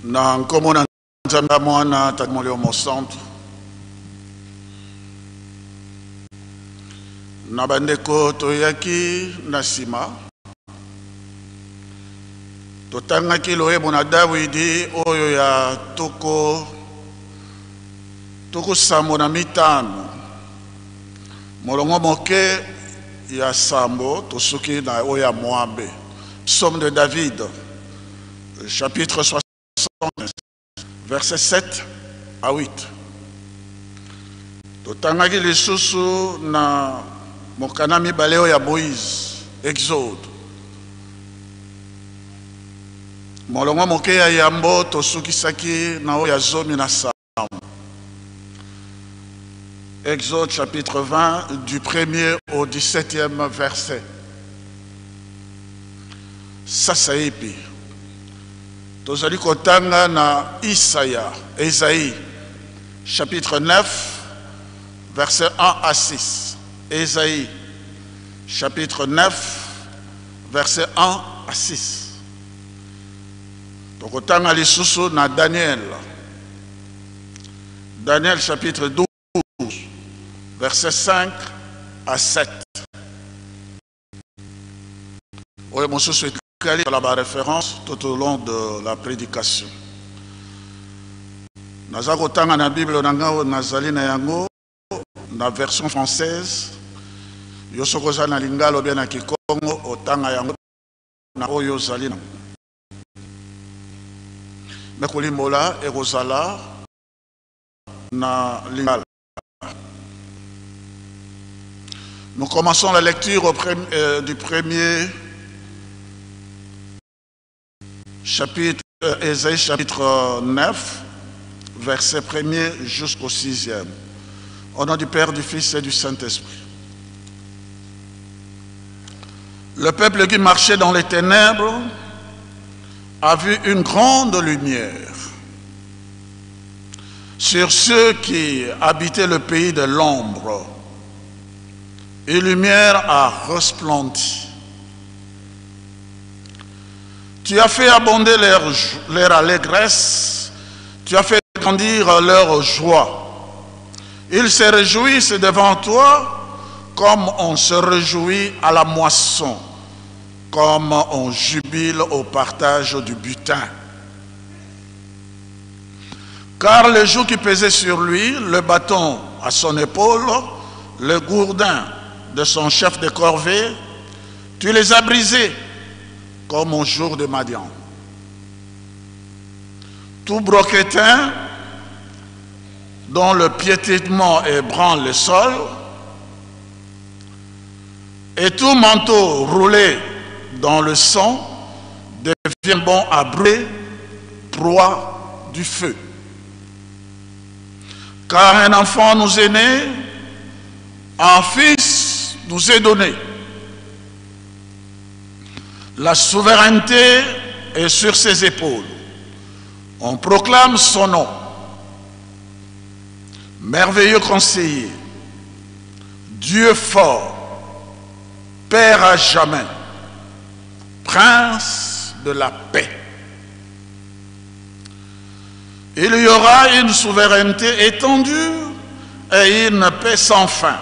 na nkombo na Nzambe mwana tatimolio mosantu na bandeko toyaki na nsima totangaki loyebo na Dawidi oyo ya toko sambo na mitano molongo moke ya sambo tosuki na oyo ya Moabe. Psaume de David chapitre 60 versets 7 à 8. Totangaki lisusu na mokana mibale oyo ya Moïse, Exode. Molongo moke ya yambo tosukisaki na oyo ya zomi na Salmo. Exode chapitre 20 du 1er au 17e verset. Sasa ipi tozali kotanga na Isaïe chapitre 9 verset 1 à 6. Isaïe chapitre 9 verset 1 à 6. Tokotanga lisusu na Daniel chapitre 12 verset 5 à 7. Oui, mon souci est calé sur la référence tout au long de la prédication. Naza kotanga na Bible nanga nazali na yango na version française. Yosoko za na lingala bien na Kikongo otanga yango na oyo zali na. Mekolimbola ekozala na lingala. Nous commençons la lecture du premier chapitre, Ésaïe chapitre 9, verset 1er jusqu'au 6e. Au nom du Père, du Fils et du Saint-Esprit. Le peuple qui marchait dans les ténèbres a vu une grande lumière. Sur ceux qui habitaient le pays de l'ombre, une lumière a resplendi. Tu as fait abonder leur allégresse, tu as fait grandir leur joie. Ils se réjouissent devant toi comme on se réjouit à la moisson, comme on jubile au partage du butin. Car le joug qui pesait sur lui, le bâton à son épaule, le gourdin de son chef de corvée, tu les as brisés comme au jour de Madian. Tout broquetin dont le piétinement ébranle le sol et tout manteau roulé dans le sang devient bon à brûler, proie du feu. Car un enfant nous est né, un fils nous est donné. La souveraineté est sur ses épaules. On proclame son nom. Merveilleux conseiller, Dieu fort, Père à jamais, Prince de la paix. Il y aura une souveraineté étendue et une paix sans fin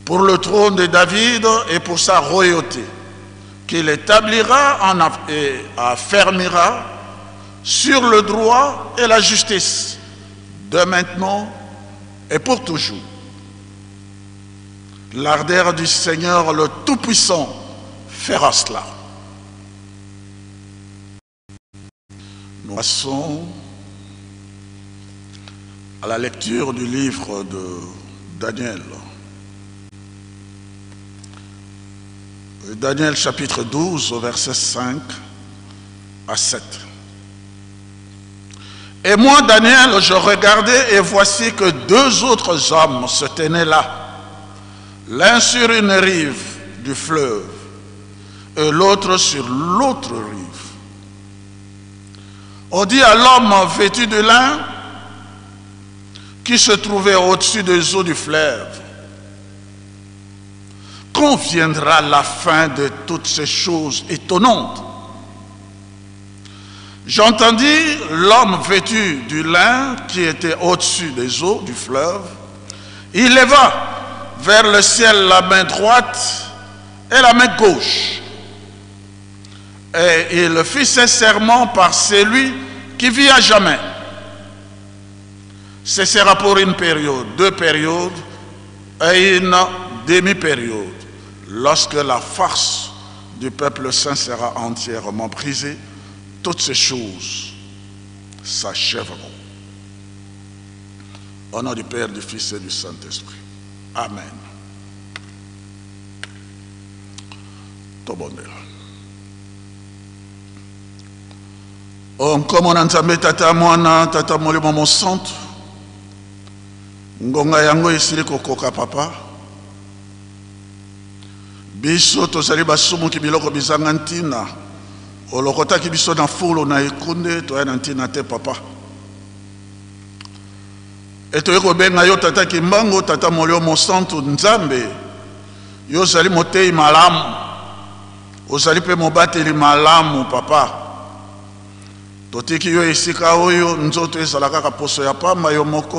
pour le trône de David et pour sa royauté, qu'il établira et affermira sur le droit et la justice, de maintenant et pour toujours. L'ardeur du Seigneur le Tout-Puissant fera cela. Nous passons à la lecture du livre de Daniel. Daniel chapitre 12, verset 5 à 7. Et moi, Daniel, je regardais et voici que deux autres hommes se tenaient là, l'un sur une rive du fleuve et l'autre sur l'autre rive. On dit à l'homme vêtu de lin qui se trouvait au-dessus des eaux du fleuve: quand viendra la fin de toutes ces choses étonnantes? J'entendis l'homme vêtu du lin qui était au-dessus des eaux du fleuve. Il leva vers le ciel la main droite et la main gauche. Et il fit ce serment par celui qui vit à jamais. Ce sera pour une période, 2 périodes et une demi-période. Lorsque la farce du peuple saint sera entièrement brisée, toutes ces choses s'achèveront. Au nom du Père, du Fils et du Saint-Esprit. Amen. Tobondela. Comme on entame tata mwana, tata molimo mon santo. Ngonga yango esili kokoka papa. Biso tozali basumu ki biloko bizanga ntina. Olokotaki biso na fulu na ekunde toya na ntina te papa. Etoyeko benga yo tata kimbango tata molio mon santo nzambe. Yo zali motei malamu. Ozali pe mobateli malamu papa. Totiki yo esika oyo nzoto ezalaka ka poso ya pamba yo moko.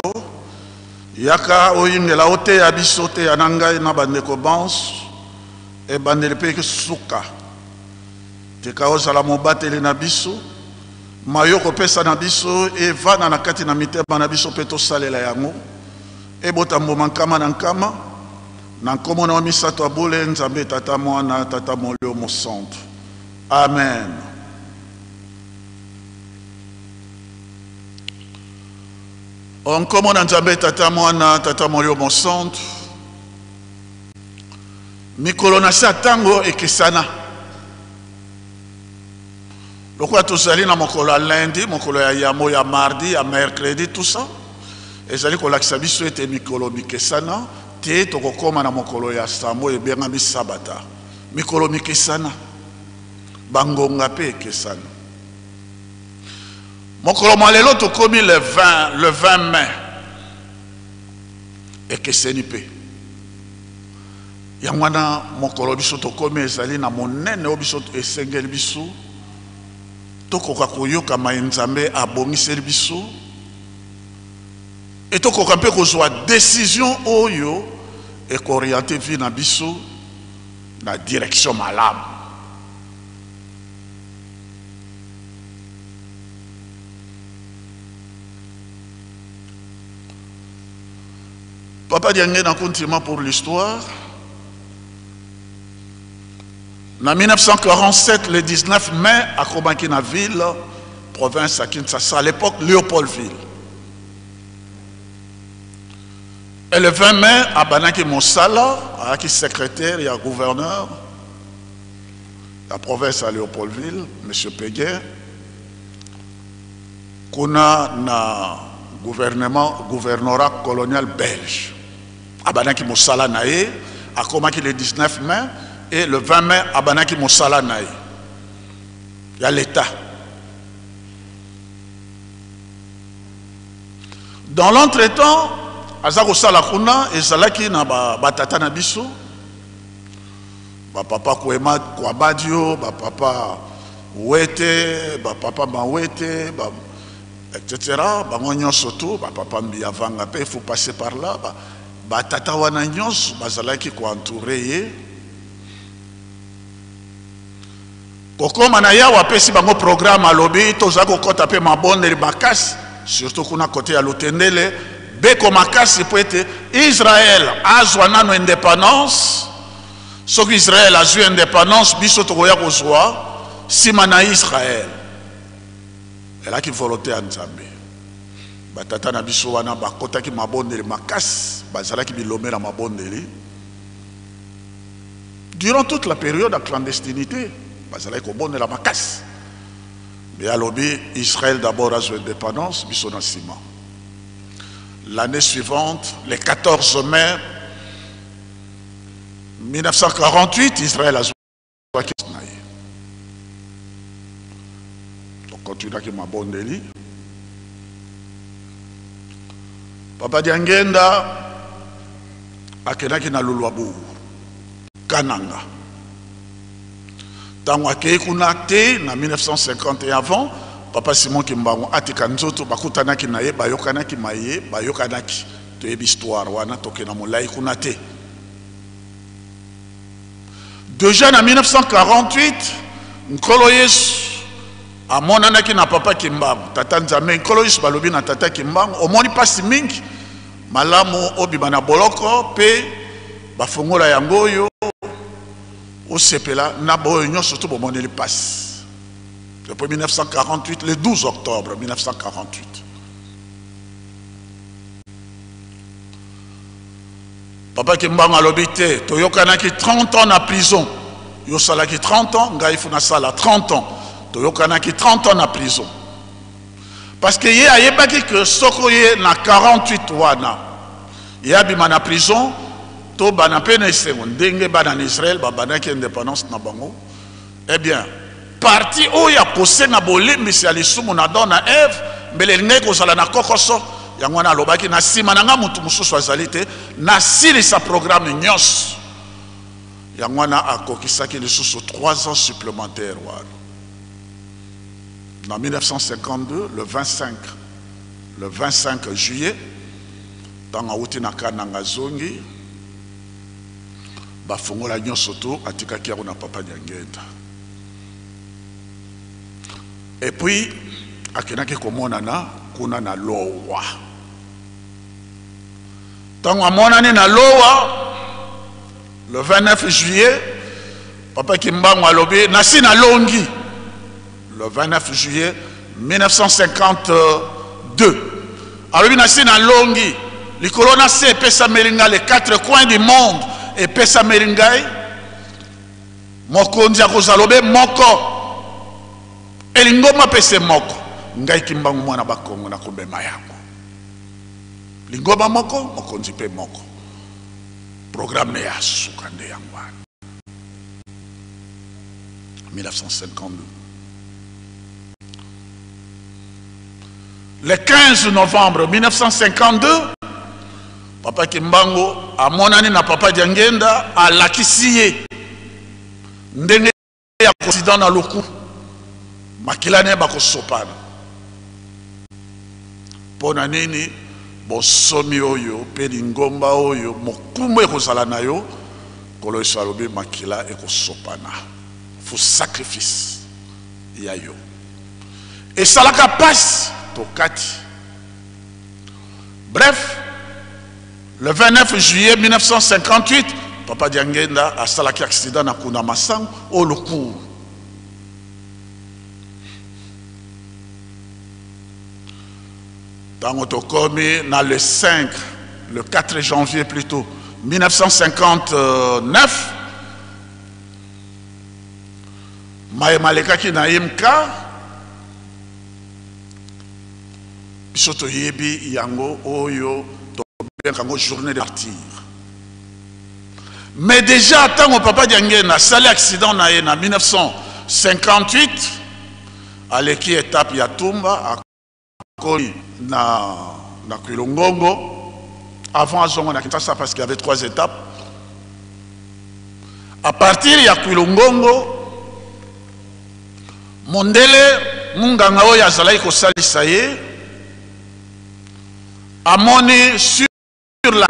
Yaka oyingela ote ya biso te ya nangai na bandeko banso. E bandeli pe suka. Teka ozala mobateli na biso. Mayoko pesa na biso e vana na kati na mitema na biso pe tosalela yango. E botambo mankama na nkama. Na nkomo na misato abule nzambe tata mwana tata molio mo santo. Amen. Nkomo na nzambe tata mwana tata molio mo santo. Mikolo na sa tango ekesana. Lokola tozali na mokolo ya lundi, mokolo ya yamo ya mardi, ya mercredi, tout ça. Ezali kolakisa biso ete mikolo mikesana, te tokokoma na mokolo ya sambo ebengami sabata. Mikolo mikesana, bangonga pe ekesana. Mokolo malelo tokomi le 20 mai. Ekeseni pe. Yangwana mokolo biso tokomi ezali na monene o biso esengeli biso. Tokoka koyoka nzambe abomiseli biso. Et tokoka mpe kozwa décision oyo ekoriente vi na biso na direction malamu. Papa Diangé na continue pour l'histoire. En 1947, le 19 mai, à Kobankina ville, province à Kinshasa, à l'époque Léopoldville. Et le 20 mai, à Banaki Moussala, à qui secrétaire et à gouverneur, la province à Léopoldville, M. Péguet, qu'on a na gouvernorat colonial belge. À Banaki Moussala Naé, à Komaki le 19 mai, et le 20 mai, à Banaki Moussala Naé. Il y a l'État. Dans l'entretemps, Azako Salakuna et Zalaki na batata na biso, papa Kouema Kouabadio, papa Ouete, papa Mawete, etc. Bangonyo Soto, papa Mbiyavanga, il faut passer par là. Batata Wananyos, Bazalaki ko entouré. Koko manaya wapesi bango programme à lobby, tozako kota pe mabonde li bakasi, surtout kuna côté à l'otendele, beko makasi po ete Israël azwa nano indépendance, soki Israël azwi indépendance, biso tokoya kozwa sima na Israël. Elaki volonté ya Nzambe. Batata na biso wana bakotaki mabonde li makasi, bazalaki bilomé na mabonde li. Durant toute la période de clandestinité, la macasse. Mais à l'obé, Israël d'abord a joué indépendance, bisona sima. L'année suivante, le 14 mai 1948, Israël a joué indépendance. Donc, continue à ma bonne délit. Papa Diangenda, akenaki na Luluabu, Kananga. Dans la 1950 et avant, Papa Simon Kimbango atika nzoto bakutanaki na ye bayokanaki maye bayokanaki to yebi histoire wana tokena molai kuna te. Déjà en 1948 nkolo Yesu amonanaki na papa Kimbango tata Nzambe nkolo Yesu balobi na tata Kimbango omoni pasi mingi malamu obima na boloko pe bafongola yango oyo osepela na boyo nyonso to bomoneli pasi. Depuis 1948, le 12 octobre 1948. Papa Kimbango alobité, Toyokanaki 30 ans en prison. Yosalaki 30 ans, Ngaïfuna Sala 30 ans. Toyokanaki 30 ans en prison. Parce que y a pas que Sokoye na 48 wana. Y a bima na prison, to bana pene segon denge bana en Israël, banaki indépendance na bango. Eh bien, parti où il y a posé na bolé mais c'est alisumu na dona Eve mbele ngeko sala na kokoso yangwana lobaki na sima nanga mutu mususu azalite na sili sa programme nyos yangwana akokisaki lisusu 3 ans supplémentaires en 1952 le 25 juillet dans auti na kananga zongi bafongola nyonso to atikaki na papa Nyangenda. Et puis, akenaki komonana kuna na lowa. Tant amonani na lowa, le 29 juillet, papa Kimbango alobi nasi na longi. Le 29 juillet 1952. Alobi nasi na longi. Likolo na se pesa melinga les 4 coins du monde et pesa melingai. Mokonzi akozalobe moko. Elingoma pese moko ngai Kimbango mwana bakongo na kobema yango lingoma moko mokonzi pe moko programme ya sukande yango 1952. Le 15 novembre 1952 papa Kimbango amonani na papa Nyangenda alakisi ye ndenge ya accident na loku makilane bako sopana pona nini bosomi oyo pe lingomba oyo mokumu ekozala na yo kolo esalobi makila ekosopana fo sacrifice ya yo esalaka pasi tokati. Bref, le 29 juillet 1958 papa Nyangenda asalaki accident na kuna masango o lokuru. Dans le 4 janvier plutôt 1959 Maïmalekaki na Imka bisoto yebi yango oyo to bengango journée de martyr. Mais déjà tant que papa Nyangenda sali accident na ye na 1958 aleki étape ya Tumba na Kwilongongo avant Azongo na Kinshasa parce qu'il y avait 3 étapes. À partir ya Kwilongongo Mondele munganga oyo azalaki kosalisa ye amoni sur la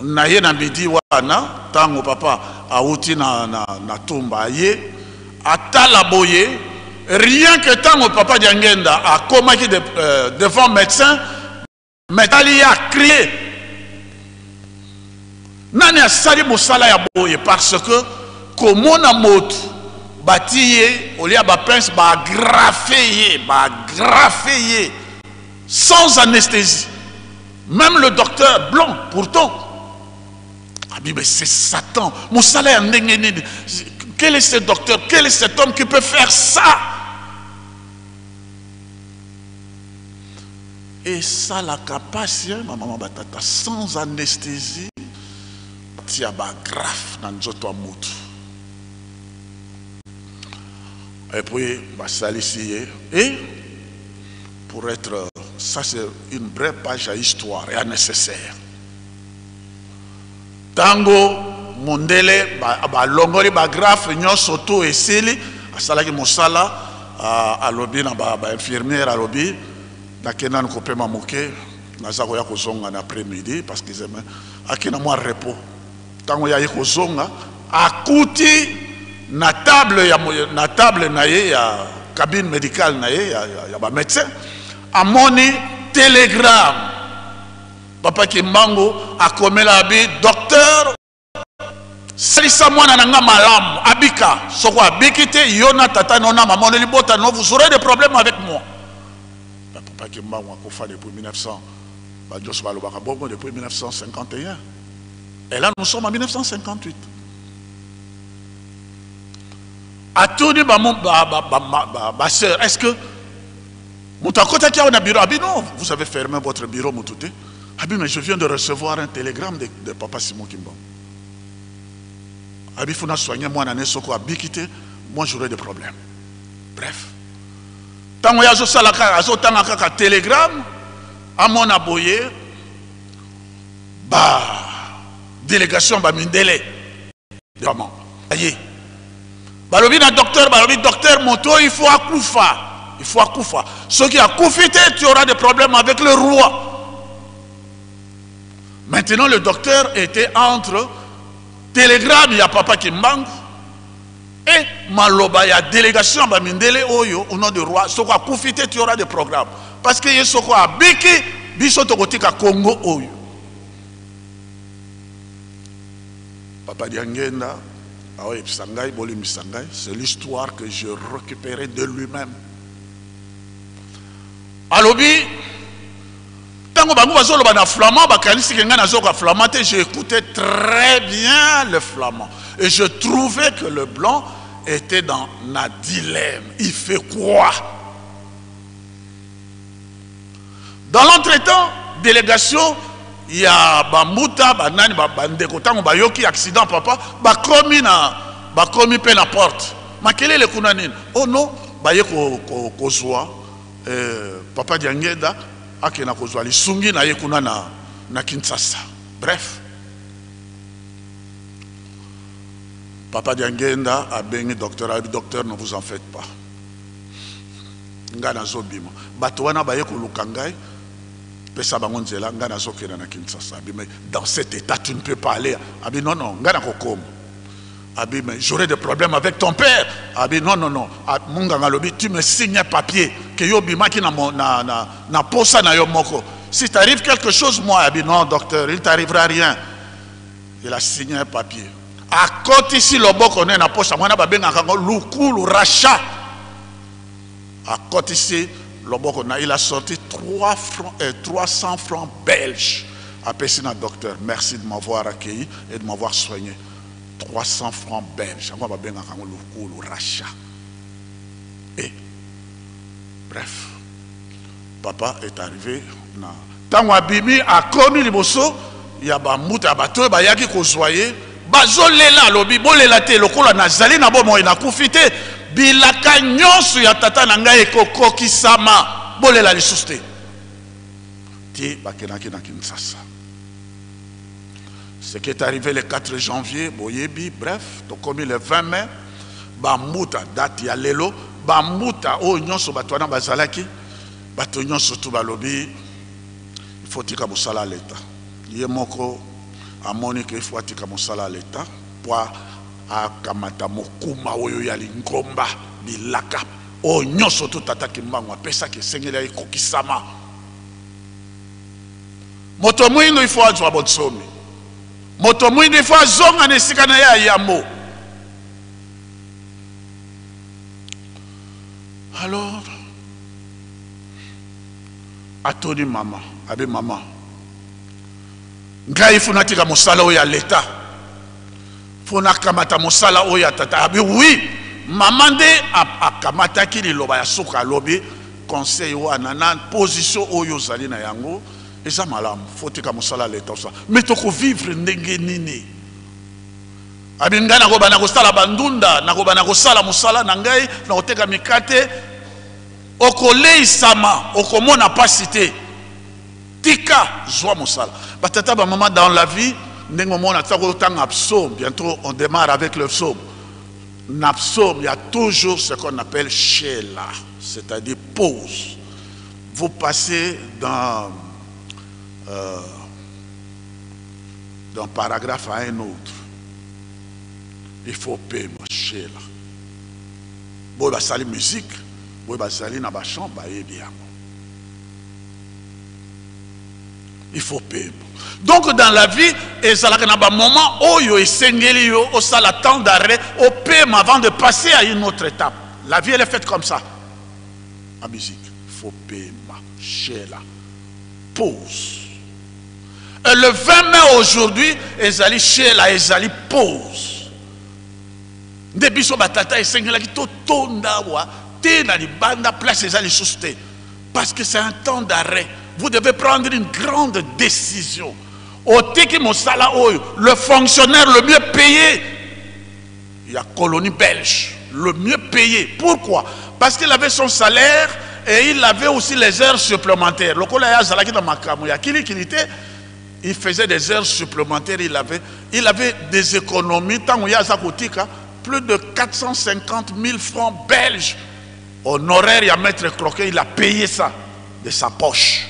na ye na midi wana tango papa auti na Tumba ye atala boye. Rien que tant au papa Nyangenda a commis devant médecin, Metali a crié. Nani a sali mosala ya boye parce que comme on a mot bâti au lieu ba pince ba graffé sans anesthésie. Même le docteur blanc pourtant. Ah mais c'est Satan. Mosala ya ndenge. Quel est ce docteur? Quel est cet homme qui peut faire ça? Et ça, la capacité, maman batata, sans anesthésie, tia ba grave dans notre amout. Et puis, bah, ça ici, et pour être, ça c'est une vraie page à histoire et à nécessaire. Tango, Mondele, ba longoli ba grave, nyon soto et seli, asalaki mosala, à lobby na ba infirmière à lobby na kenan ko pe mamoke na za ko ya ko zonga na après-midi parce qu'ils aiment akina moi repos tango ya ko zonga akuti na table na ye ya cabine médicale na ye ya ba médecin amoni télégramme papa Kimbangu akomela abi docteur salisa mwana nanga malamu abika soko abikite yona tata nona maman libota non vous aurez des problèmes avec moi. Papa Kimbangu akofa depuis 1900 depuis 1951 et là nous sommes en 1958. A tourné ma soeur, est-ce que Moutakota qui a un bureau? Non, vous avez fermé votre bureau Moutouté. Mais je viens de recevoir un télégramme de papa Simon Kimbangu. Abi funa soigner moi nané soko abikité, moi j'aurai des problèmes. Bref. Tango ya zo salaka azo tanga kaka télégramme à mon aboyé ba délégation ba mindele. Vraiment. Aïe. Balobi na docteur moto il faut akufa. Il faut akufa. Ceux qui akufité, tu auras des problèmes avec le roi. Maintenant le docteur était entre télégramme, il y a papa Kimbangu et Maloba, il y a délégation à Mindele Oyo au nom du roi. Soko a profité, tu auras des programmes. Parce que il y a Soko a Biki, Bisotokotika Congo Oyo. Papa Diangenda, c'est l'histoire que je récupérais de lui-même. Alobi, j'ai écouté très bien le flamand et je trouvais que le blanc était dans un dilemme. Il fait quoi? Dans l'entretemps, délégation, il y a Bamouta, Banani, Bandeko, Tango Bayoki, accident, papa, Bakomi pe la porte. Ma quel est le Kounanin? Oh non, Bayeko Kozwa, papa Diangeda. Akena kozwa lisungi na yekuna na Kinshasa. Bref, papa Diangenda a béni docteur, docteur ne vous en faites pas. Ngana zobima. Batouana bayeko lukangai. Pesa bangonzela ngana zokena na Kinshasa. Mais dans cet état tu ne peux pas aller. Abi non non, ngana kokom. Abi mais j'aurai des problèmes avec ton père. Abi non non non. Munganga lobi tu me signes un papier que yo bimaki na posa na yo moko. Si t'arrive quelque chose moi abi non docteur, il t'arrivera rien. Il a signé un papier. À côté ici le boko na posa mwana ba benga kango lukulu rachat. À côté ici le boko na il a sorti 300 francs belges. Appelé na docteur, merci de m'avoir accueilli et de m'avoir soigné. 300 francs belges. Rachat. Et, bref, papa est arrivé. Tant Abimi a commis les bosso, il y a Bamouta, Bato, Bayaki, Kozoye, Bazolela, Lobi, Bolela, Lokola, Nazali, Nabomo, et Nakufite, Bilaka, Nyonsu, Yatata, Nanga, et Koko, Kisama, Bolela, les sousté. Ti, Bakenaki, Nakinsasa. Ce qui est arrivé le 4 janvier, Boyebi, bref, commis le 20 mai, Bamouta, date ya lelo, Bamouta, oh, nyonso, Batouana, Bazalaki, Batonyon, surtout Balobi, il faut tika Moussala à l'État. Yemoko, à Monique, il faut tika Moussala à l'État, pour à Kamata Mokuma, Oyo Yalingomba, Bilaka, oh, nyonso, tout Tata Kimbangu, Pesa qui seigneur Kokisama. Motomouino, il faut adjoa Bonsomi. Moto mwini des fois zonga nesika na ya yamo. Alors atoni maman, abe maman. Ngai funa tika mosala oya l'État. Funa kamata mosala oya tata. Abe oui, maman de akamata ki liloba ya soka lobi conseil wa nana position oyo zali na yango. Et ça malam, faut que musala l'État ça. Mais tu peux vivre ndenge nini. Abinga na koba na kosala bandunda, na koba na kosala musala na ngai, na koteka mikate, okolei sama, okomona pas cité. Tika joie musala. Batata ba maman dans la vie, ndenge mona tsako tanga psaume, bientôt on démarre avec le psaume. Napsom, il y a toujours ce qu'on appelle Sheila, c'est-à-dire pause. Vous passez d'un paragraphe à un autre. Il faut payer Sheila. Bon, bah, ça la musique, bon, bah, ça la chambre, bah, bien. Il faut payer. Donc dans la vie, il y a un moment où il y a un temps d'arrêt, au paiement avant de passer à une autre étape. La vie elle est faite comme ça. La musique, il faut payer. Sheila. Pause. Et le 20 mai aujourd'hui, ils allaient Sheila, ils allaient pause. Depuis ce batata, ils s'engagent qui tout tondawa, té na libanda place ils allaient souster. Parce que c'est un temps d'arrêt. Vous devez prendre une grande décision. Au Teki Mosala Oyo, le fonctionnaire le mieux payé, il y a colonie belge, le mieux payé. Pourquoi? Parce qu'il avait son salaire et il avait aussi les heures supplémentaires. Le collège Zalaki dans Makamu, il faisait des heures supplémentaires, il avait des économies. Tant qu'il y a Zakotika, plus de 450 000 francs belges honoraires, il y a Maître Croquet, il a payé ça de sa poche.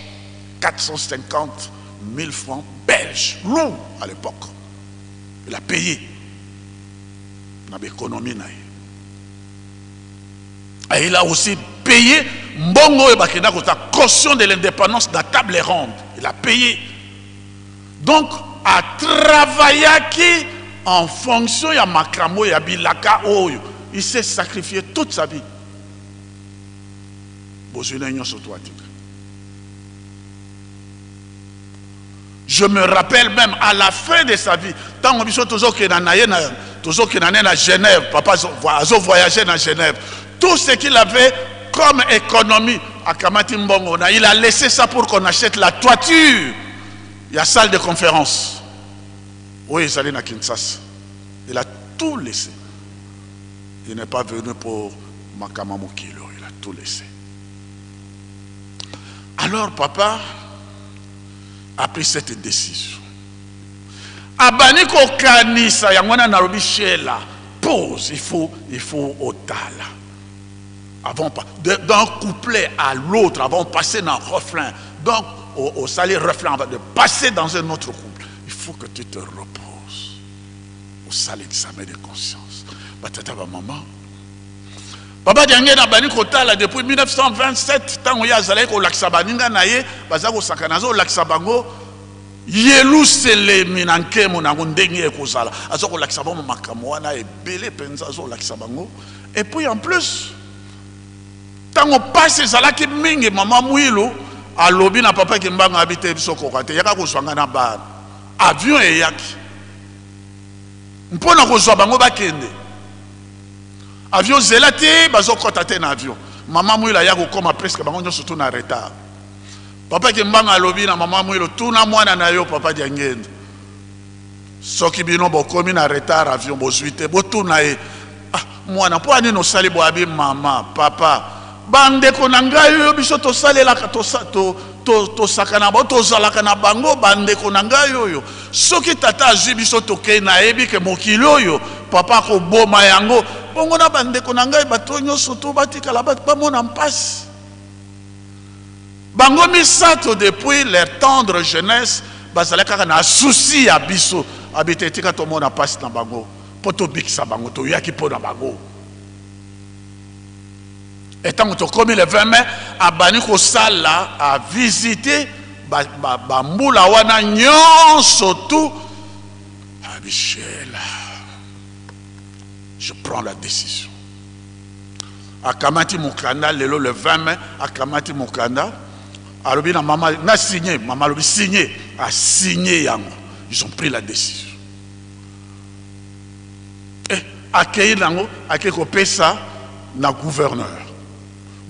450 000 francs belges, lourd à l'époque. Il a payé. Il a l'économie. Et il a aussi payé Mbongo et Bakina, la caution de l'indépendance de la table ronde. Il a payé. Donc, à travailler en fonction de Makramo et Bilaka, il s'est sacrifié toute sa vie. Je me rappelle même à la fin de sa vie, tant qu'on a toujours qu'il à Genève, papa a voyagé dans Genève, tout ce qu'il avait comme économie à Kamati Mbongo, il a laissé ça pour qu'on achète la toiture. Il y a salle de conférence. Oui, il est allé à Kinshasa. Il a tout laissé. Il n'est pas venu pour Makamamukilo, il a tout laissé. Alors papa a pris cette décision. Abaniko kanisa yangwana narobi Sheila. Pause, il faut otala. Avant d'un couplet à l'autre, avant de passer dans un refrain. Donc au salé refrain, avant de passer dans un autre couple, il faut que tu te reposes. Au salé examen de conscience. Batata ba maman. Papa Diangé na bani kotala depuis 1927 tant oya zalé ko laksabaninga naye bazako sakanazo laksabango yelu sele minanke monango ndenge ekozala azoko laksabango makamo wana ebele penza zo laksabango et puis en plus tant on passe zalaki mingi maman Mwilu alobi na papa kimbanga habite biso kokate yaka kozwanga na ba avion eyaki mpona kozwa bango bakende avion zelate bazo kota te na avion maman Mwilu ya kokoma presque bango nyo surtout na retard papa kimbanga alobi na maman Mwilu tuna mwana na yo papa Diangende soki bino bokomi na retard avion bozuite botuna e mwana po ani no sali bo abi mama papa bandeko na ngai yo biso to salelaka to sakana bo to zalaka na bango bandeko na ngai yo soki tata azwi biso to ke na ebi ke mokili oyo papa ko boma yango bongo na bandeko na ngai bato nyonso to batikala ba mona mpasi bango misato depuis leur tendre jeunesse bazalaka na souci ya biso abite tika to mona mpasi na bango poto bikisa bango to yaki po na bango. Et tant que comme le 20 mai, Abaniko Sala a visité Bamboula Wana Nyon surtout. Ah Michel, je prends la décision. À Kamati Mukanda, le 20 mai, à Kamati Mukanda, Alobina maman n'a signé, maman Alobi signé, a signé Yango. Ils ont pris la décision. Et accueillir Yango, accueillir Pesa, na gouverneur.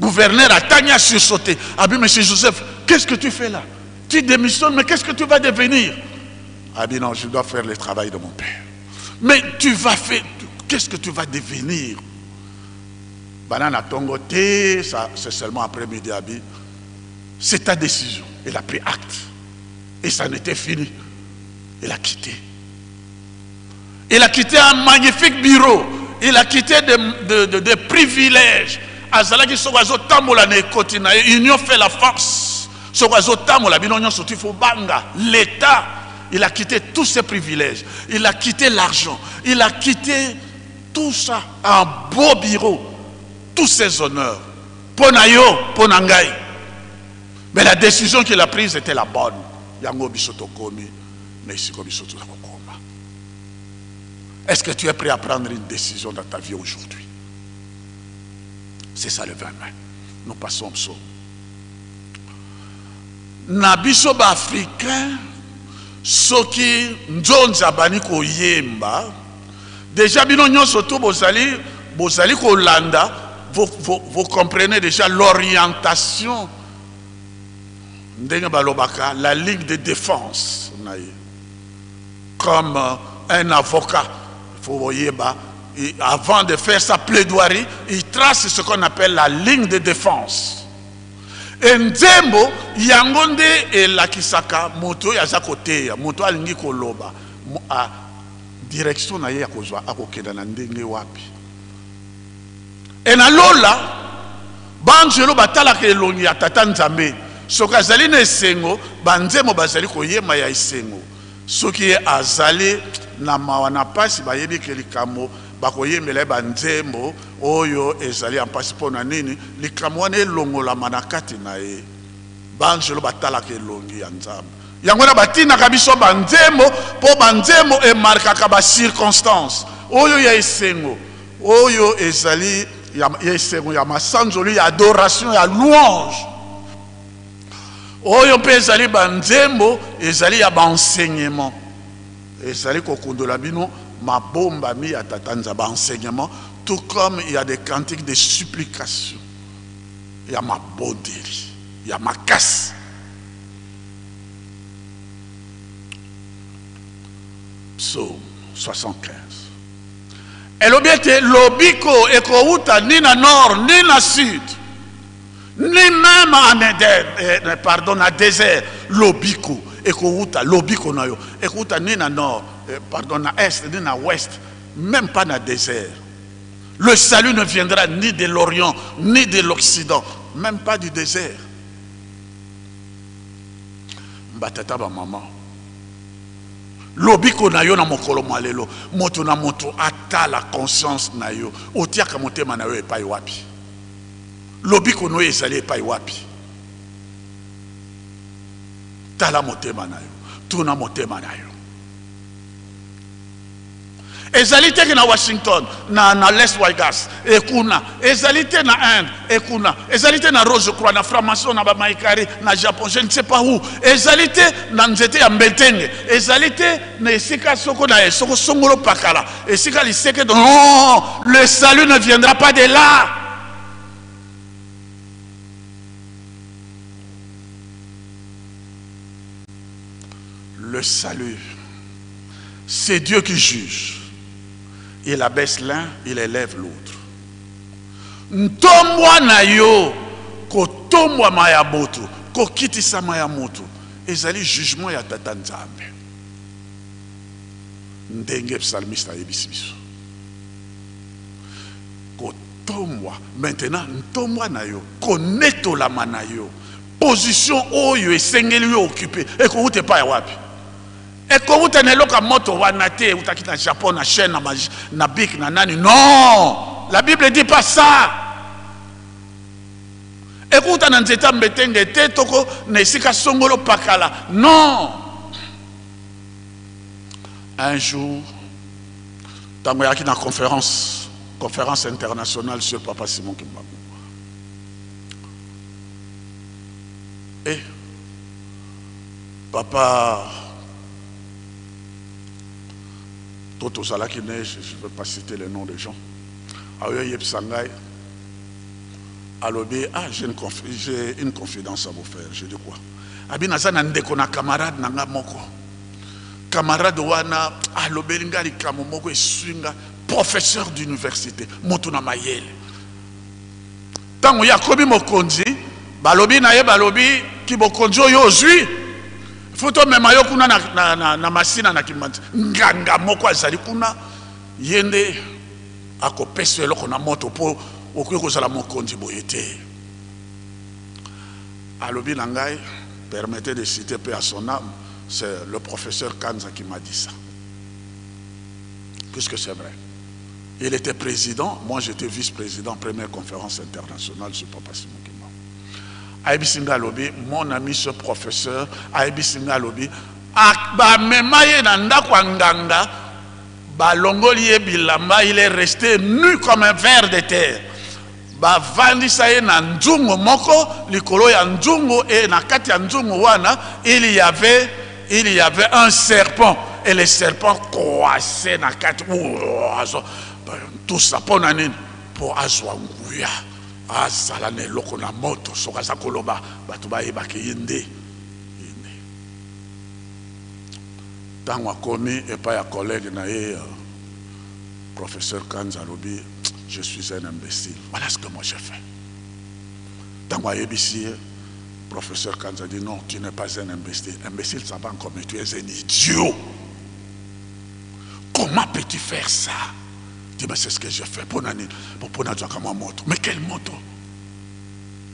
Gouverneur a Tania sursauté. A dit, monsieur Joseph, qu'est-ce que tu fais là? Tu démissionnes, mais qu'est-ce que tu vas devenir? A dit, non, je dois faire le travail de mon père. Mais tu vas faire, qu'est-ce que tu vas devenir? Banana Tongoté, ça c'est seulement après-midi. C'est ta décision. Il a pris acte. Et ça n'était fini. Il a quitté. Il a quitté un magnifique bureau. il a quitté des privilèges. Azalaki sokazo tambola ne kotina, union fait la force. Sokazo tambola binonyo sotu banga. L'État, il a quitté tous ses privilèges. Il a quitté l'argent. Il a quitté tout ça, un beau bureau, tous ses honneurs. Ponayo, ponangai. Mais la décision qu'il a prise était la bonne. Yango bisoto komi, nesiko bisoto kokoma. Est-ce que tu es prêt à prendre une décision dans ta vie aujourd'hui? C'est ça le 20 mai. Nous passons au psaume. Nabiso ba africain, soki nzonza bani ko yemba. Déjà, vous comprenez déjà l'orientation la ligne de défense. Comme un avocat, avant de faire sa plaidoirie, il trace ce qu'on appelle la ligne de défense. Et Nzembo, Yangonde et Lakisaka, moto yazakote, moto alingi koloba. Direction na ye akozwa akokenda na ndenge wapi. Et na lola banjelo batala ke elongi ya tata Nzambe soki azali na esengo banzemo bazali koyema ya esengo soki azali na mawa na pasi bayebi ke likambo bakoyemela banzembo oyo ezali en pasi pona nini likambo wana elongolama na kati na ye banjelo batala ke elongi ya Nzambe. Yangona batina kabiso banzemo po banzemo e markaka ba circonstance oyo ya esengo oyo ezali ya esengo ya masanzoli ya adoration ya louange oyo pe ezali banzemo ezali ya enseignement ezali kokundola bino mabomba mi ya tatanza ba enseignement tout comme il y a des cantiques de supplication ya maboderi ya makasi. Psaume 75. Et l'objet l'obiko ekouta ni na nord ni na sud ni même en Eden, pardon, na désert l'obiko ekouta l'obiko na yo ekouta ni na nord pardon na est ni na ouest même pas na désert. Le salut ne viendra ni de l'Orient ni de l'Occident, même pas du désert. Batata ba maman lobiko na yo na mokolo malelo moto na moto ata la conscience na yo otiaka motema na yo epai wapi lobiko no ezali epai wapi tala motema na yo tuna motema na yo ezali te na Washington na Las Vegas ekuna ezali te na Inde ekuna ezali te na Rose Croix na franc-maçon na Bamaïkari na Japon je ne sais pas où ezali te na nzete ya mbetenge ezali te na esika soko na soko songolo pakala esika liseke non le salut ne viendra pas de là. Le salut c'est Dieu qui juge. Il abaisse l'un, il élève l'autre. Ntomwa na yo, ko tomwa maya moto, ko kitisa maya moto. Ezali jugement ya tata Nzambe. Ndenge psalmiste ayebisi biso. Ko tomwa, maintenant ntomwa na yo, ko netolama na yo. Position oyo esengeli yo occupé. Et ko ute pa ya wapi? Et quand vous tenez l'eau moto wanate, vous t'as Japon, na chaîne, na bik, na nani. Non, la Bible ne dit pas ça. Et quand vous t'as dans cet ambetenge, te toko nesika songolo pakala. Non. Un jour, tango yaki na conférence internationale sur Papa Simon Kimbangu. Et Papa Toto Salakine, je ne veux pas citer les noms des gens. Aoye Yepsangay, Alobi, j'ai une confidence à vous faire. Je dis quoi? Abinaza nandeko na camarade nanga moko. Camarade wana Alobi ngali kamomoko esunga professeur d'université, Motuna Mayele. Tango Yakobi Mokonzi, balobi na ye balobi ki bokonzi oyo ozwi. Foto memayo kuna na masina na kimanzi nganga moko azali kuna yende akopesa eloko na moto po okoki kozala mokonzi boye te. Alobi na ngai, permettez de citer paix à son âme, c'est le professeur Kanza qui m'a dit ça. Puisque c'est vrai. Il était président, moi j'étais vice-président, première conférence internationale sur Papa Simon Kimba. Aïbisinga Lobi, mon ami ce professeur, Aïbisinga Lobi, memaye nanda kwanganga, balongoli bilamba, il est resté nu comme un ver de terre. Vandisa ye na nzungu moko, likolo ya nzungu, et na kati ya nzungu wana, il y avait un serpent, et le serpent croissait na kati. Tout ça pour nanine pour azwa nguya azala ne loko na moto soka za koloba batu ba yeba ke yinde tango akomi et pas ya collègue na ye professeur Kanza lobi je suis un imbécile. Voilà ce que moi j'ai fait. Tango ayebisi professeur Kanza dit non, tu n'es pas un imbécile. Imbécile ça va comme tu es un idiot. Comment peux-tu faire ça? C'est ce que j'ai fait pour moto. Mais quelle moto?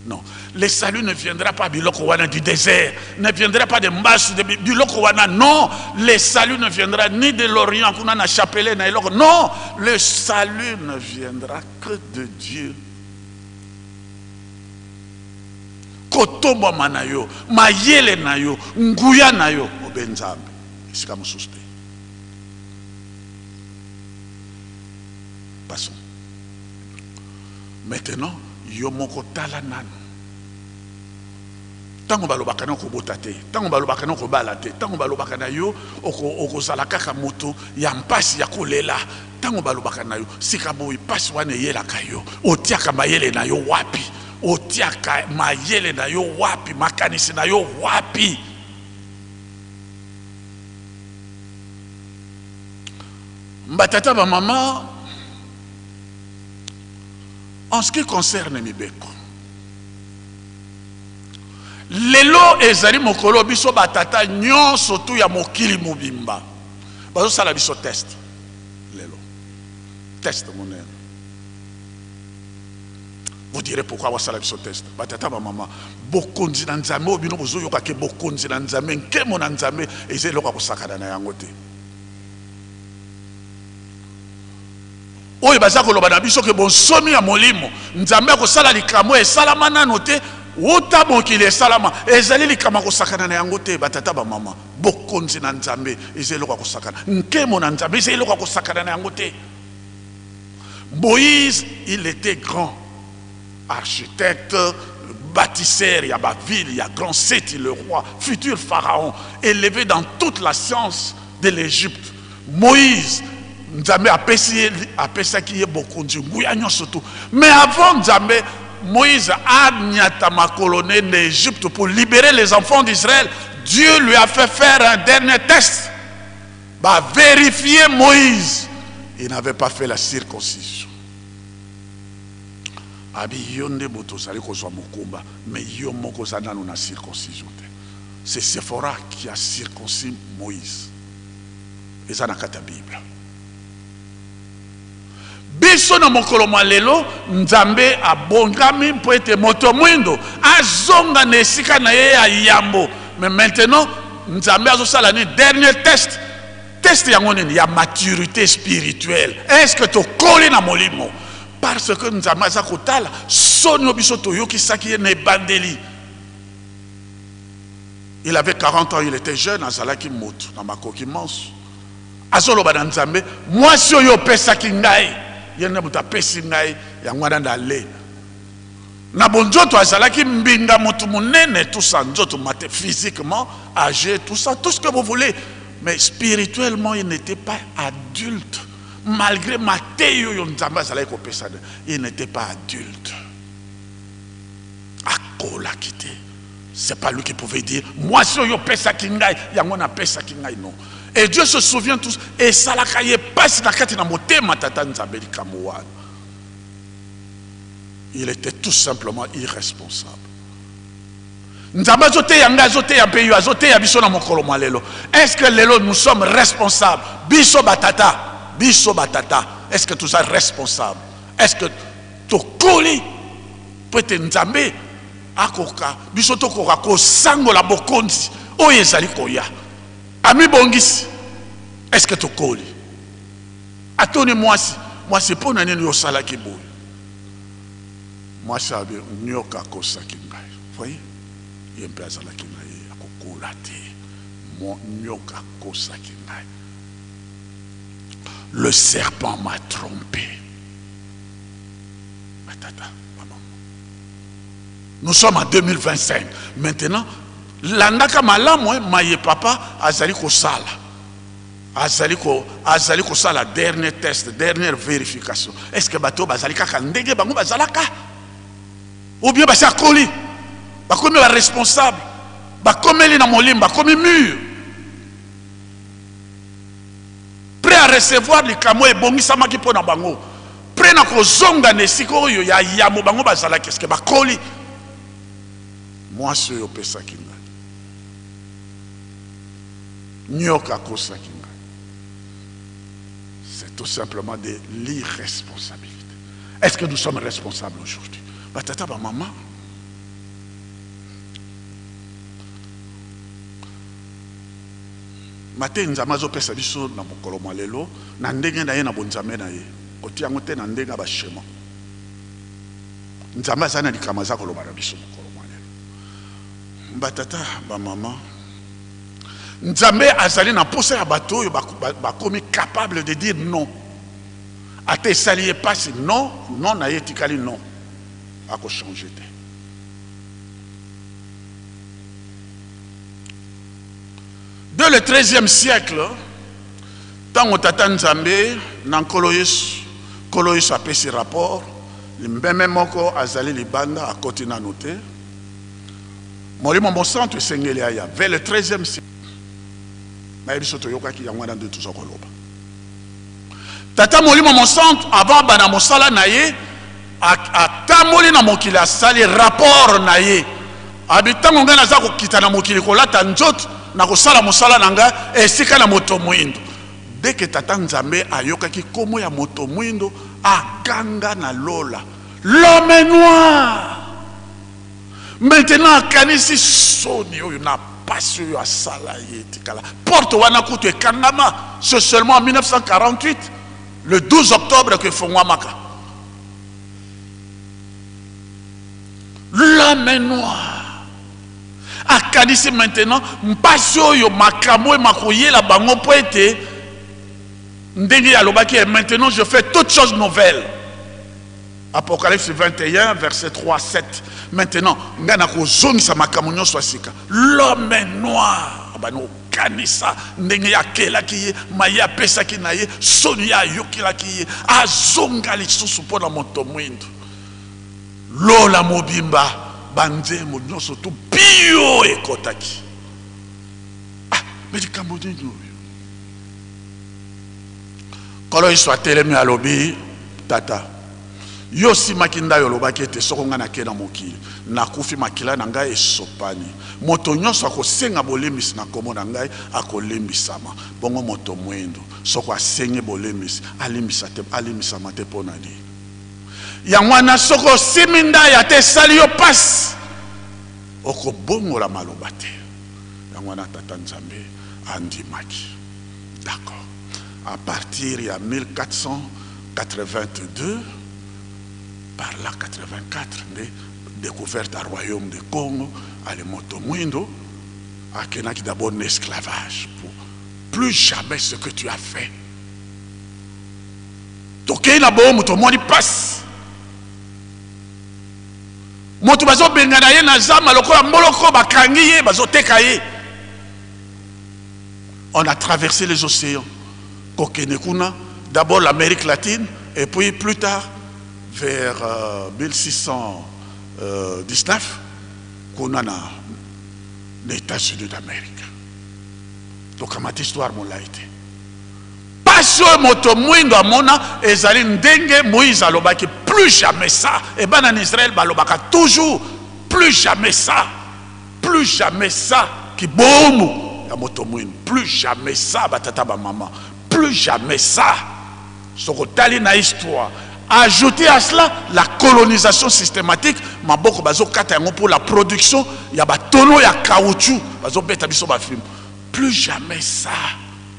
Non. Le salut ne viendra pas du Lokowana du désert, ne viendra pas de Mbassou, du Lokowana. Non. Le salut ne viendra ni de l'Orient, non. Le salut ne viendra que de Dieu. Kotombo manayo, mayele nayo, nguya nayo, obenzambe. Isika mususte. Passons. Maintenant, yomoko tala nanu. Tango balobaka na ko botate, tango balobaka na ko balate, tango balobaka na yo oko zalaka ka moto ya mpasi ya kolela, tango balobaka na yo sikaboyi pasi wana yela kayo, otiaka mayele na yo wapi, otiaka mayele na yo wapi, makanisi na yo wapi. Mbatata ba maman. En ce qui concerne Mibeko, lelo ezali mokolo biso batata nyonso tu ya mokili mobimba bazo sala biso test lelo test monene. Vous direz pourquoi wa sala biso test batata ba mama bokonzi na nzambe obino bozo yoka ke bokonzi na nzambe nkemo na nzambe ezelo kwa kusakana na yango te. Oye baza koloba na biso ke bonsomi ya molimo nzambe akosala likamo esalama nano te uta mokili esalama ezali likama kosakana na yango te batata ba mama bokonzi na nzambe ezelo kwa kosakana nkemo na nzambe ezelo kwa kosakana na yango te. Moïse il était grand architecte bâtisseur, il y a ma ville, il y a grand Séti le roi, futur pharaon élevé dans toute la science de l'Égypte. Moïse Nzambe apesa ki ye bokonzi nguya nyonso tu. Mais avant Nzambe, Moïse a nyata makolone d'Égypte pour libérer les enfants d'Israël. Dieu lui a fait faire un dernier test. Bah vérifier Moïse. Il n'avait pas fait la circoncision. Abi yonde boto sali kozwa mokumba, mais yo moko zanano na circoncision. C'est Séphora qui a circoncis Moïse. Et ça n'a qu'à ta Bible. Biso na mokolo malelo nzambe abongami po ete moto mwindo azonga na esika na ye ya yambo. Mais maintenant nzambe azosala ni dernier test. Test yango nini ya maturité spirituelle. Est-ce que to koli na molimo? Parce que nzambe aza kotala sonyo biso toyoki saki ye na ebandeli. Il avait 40 ans, il était jeune, azalaki moto na makoki manso. Azoloba na nzambe, moi si oyo pesaki ngai yene buta pesi ngai yango na le na bonjoto azalaki mbinga motu munene tout ça nzoto mate physiquement âgé tout ça tout ce que vous voulez, mais spirituellement il n'était pas adulte malgré Matteo yo nzamba azalaki ko pesa il n'était pas adulte akola kité. C'est pas lui qui pouvait dire moi si yo pesa kingai yango na pesa kingai non. Et Dieu se souvient tous. Et ça l'a caillé pas si la carte n'a moté matata nzambe kamouan. Il était tout simplement irresponsable. Nzamba zote yanga zote ya peyo zote ya biso na mokolo malelo. Est-ce que lelo nous sommes responsables? Biso batata, biso batata. est-ce que tu es responsable? Est-ce que tu colles peut-être Nzambe akoka biso to koka ko sango la bokonzi oyo ezali koya ami bongisi? Est-ce que tu colles? Atone moi c'est pour nani yo sala ki boy. Moi ça bien nyoka ko sakinga. Voyez? Il peut azala ki na ye akokola te. Mon nyoka ko sakinga. Le serpent m'a trompé. Nous sommes en 2025. Maintenant, l'andaka malamu maye papa azali ko sala. Azali ko sala dernier test, dernière vérification. Est-ce que bato bazali kaka ndenge bango bazalaka? Ou bien basi akoli? Bakomi ba responsable. Bakomeli na molimba, bakomi mur. Prêt à recevoir les camo et bongisama ki pona bango. Prêt na ko zonga nesiko yo ya yamo bango bazala qu'est-ce que bakoli? Moi ce yo pesa kinga. Nyoka kosa kinga. C'est tout simplement de l'irresponsabilité. Est-ce que nous sommes responsables aujourd'hui? Batata ba maman. Matin nzama zo pesa biso na mokolo malelo na ndenge na ye na bonzame na ye. Otiango te na ndenge ba shema. Nzama sana dikamaza koloba na biso mokolo malelo. Batata ba maman. Nzambe azali na posa ya bato yo bakomi capable de dire non. Ate salié passe non, non na ye tikali non. Ako changer te. Dans le 13e siècle, tant on tata Nzambe nan kolo Yesu apesi rapport, mbeme moko azali libanda a côté na noté. Molimo mon centre sengeli aya vers le 13e siècle. Na biso to yoka ki yango na de tout koloba. Tata molimo mon centre avant bana mosala na ye atamoli na mokili asali rapport na ye. Abitango ngana za ko kita na mokili kolata nzoto na kosala mosala nanga esika na moto mwindo. Dès que tata Nzambe ayoka ki komo ya moto mwindo akanga na lola. L'homme noir. Maintenant kanisi soni oyo na pasi oyo asala ye tikala. Porte wana kutu ekangama. C'est seulement en 1948, le 12 octobre que Fongwamaka. L'homme noir. Akanisi maintenant mpasi oyo makamo e makoye la bango po ete ndenge ya lobaki maintenant je fais toutes choses nouvelles. Apocalypse 21 verset 3-7. Maintenant ngana ko zongisa makamo nyonso asika. L'homme noir abano kanisa ndenge ya kelaki ye maya pesa ki na ye soni ya yokilaki ye azonga lisusu pona moto mwindo. Lola mobimba banzemo nyonso to bio ekotaki. Ah, mais du Cambodge kolo Yesu atelemi alobi tata yo simaki ndayo lobaki ete soko nga na ke na mokili nakufi makila na ngai esopani moto nyonso akosenga bolembisi na kombo na ngai akolembisama bongo moto mwendo soko asenge bolembisi alimbisama te mpo na nini. Yangwana soko siminda ya te sali yo passe oko bongo la malobate. Yangwana tata Nzambe andimaki. D'accord. À partir de 1482 par là 84 découverte du royaume de Congo à Moto Mwindo a kenaki d'abord un esclavage pour plus jamais ce que tu as fait. Tokei na bo moto moni passe. Moto bazo bengana ye na zama lokola moloko bakangi ye bazo teka ye. On a traversé les océans. Kokenekuna, d'abord l'Amérique latine et puis plus tard vers 1619 kuna na les États-Unis d'Amérique. Donc ma histoire mon l'a été. Pas moto mwindo amona ezali ndenge Moïse alobaki plus jamais ça. Et ben en Israël balobaka toujours plus jamais ça qui bomu ya moto mwindo plus jamais ça batata ba maman plus jamais ça Sokotali na histoire. Ajouter à cela la colonisation systématique, maboko bazo kata yango pour la production, il y a batono ya caoutchouc, bazo beta biso ba film. Plus jamais ça.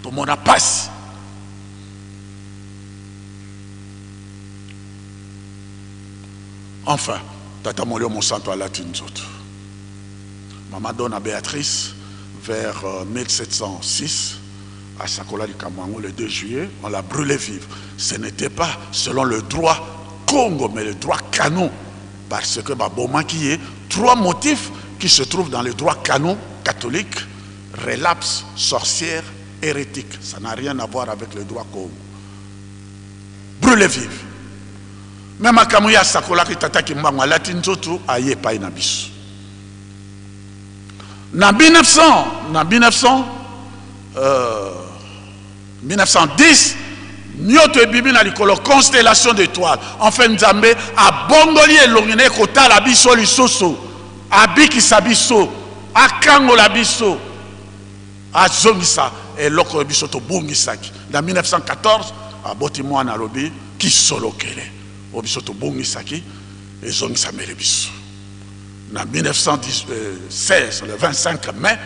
Tout le monde a passé. Enfin, Tata Molio Monsanto à Latinzot. Maman donne à Béatrice vers 1706 à Sakola du Kamango le 2 juillet, on l'a brûlé vive. Ce n'était pas selon le droit Congo, mais le droit canon. Parce que Baboma qui est 3 motifs qui se trouvent dans le droit canon catholique: relapse, sorcière, hérétique. Ça n'a rien à voir avec le droit Congo. Brûlé vive. Même à Kamouya Sakola qui t'attaque Mbango à Latinzoto, aïe pas une abysse. En 1910, Nyoto et Bibi na likolo constellation d'étoiles. Enfin, Nzambe a bongoli et l'ongine kota la biso lisoso, a biki sabiso, a kango la biso, a zongisa et loko biso to bungisaki. En 1914, a botimo na lobi ki solo kele, o biso to bungisaki et zongisa mele biso. En 1916, le 25 mai,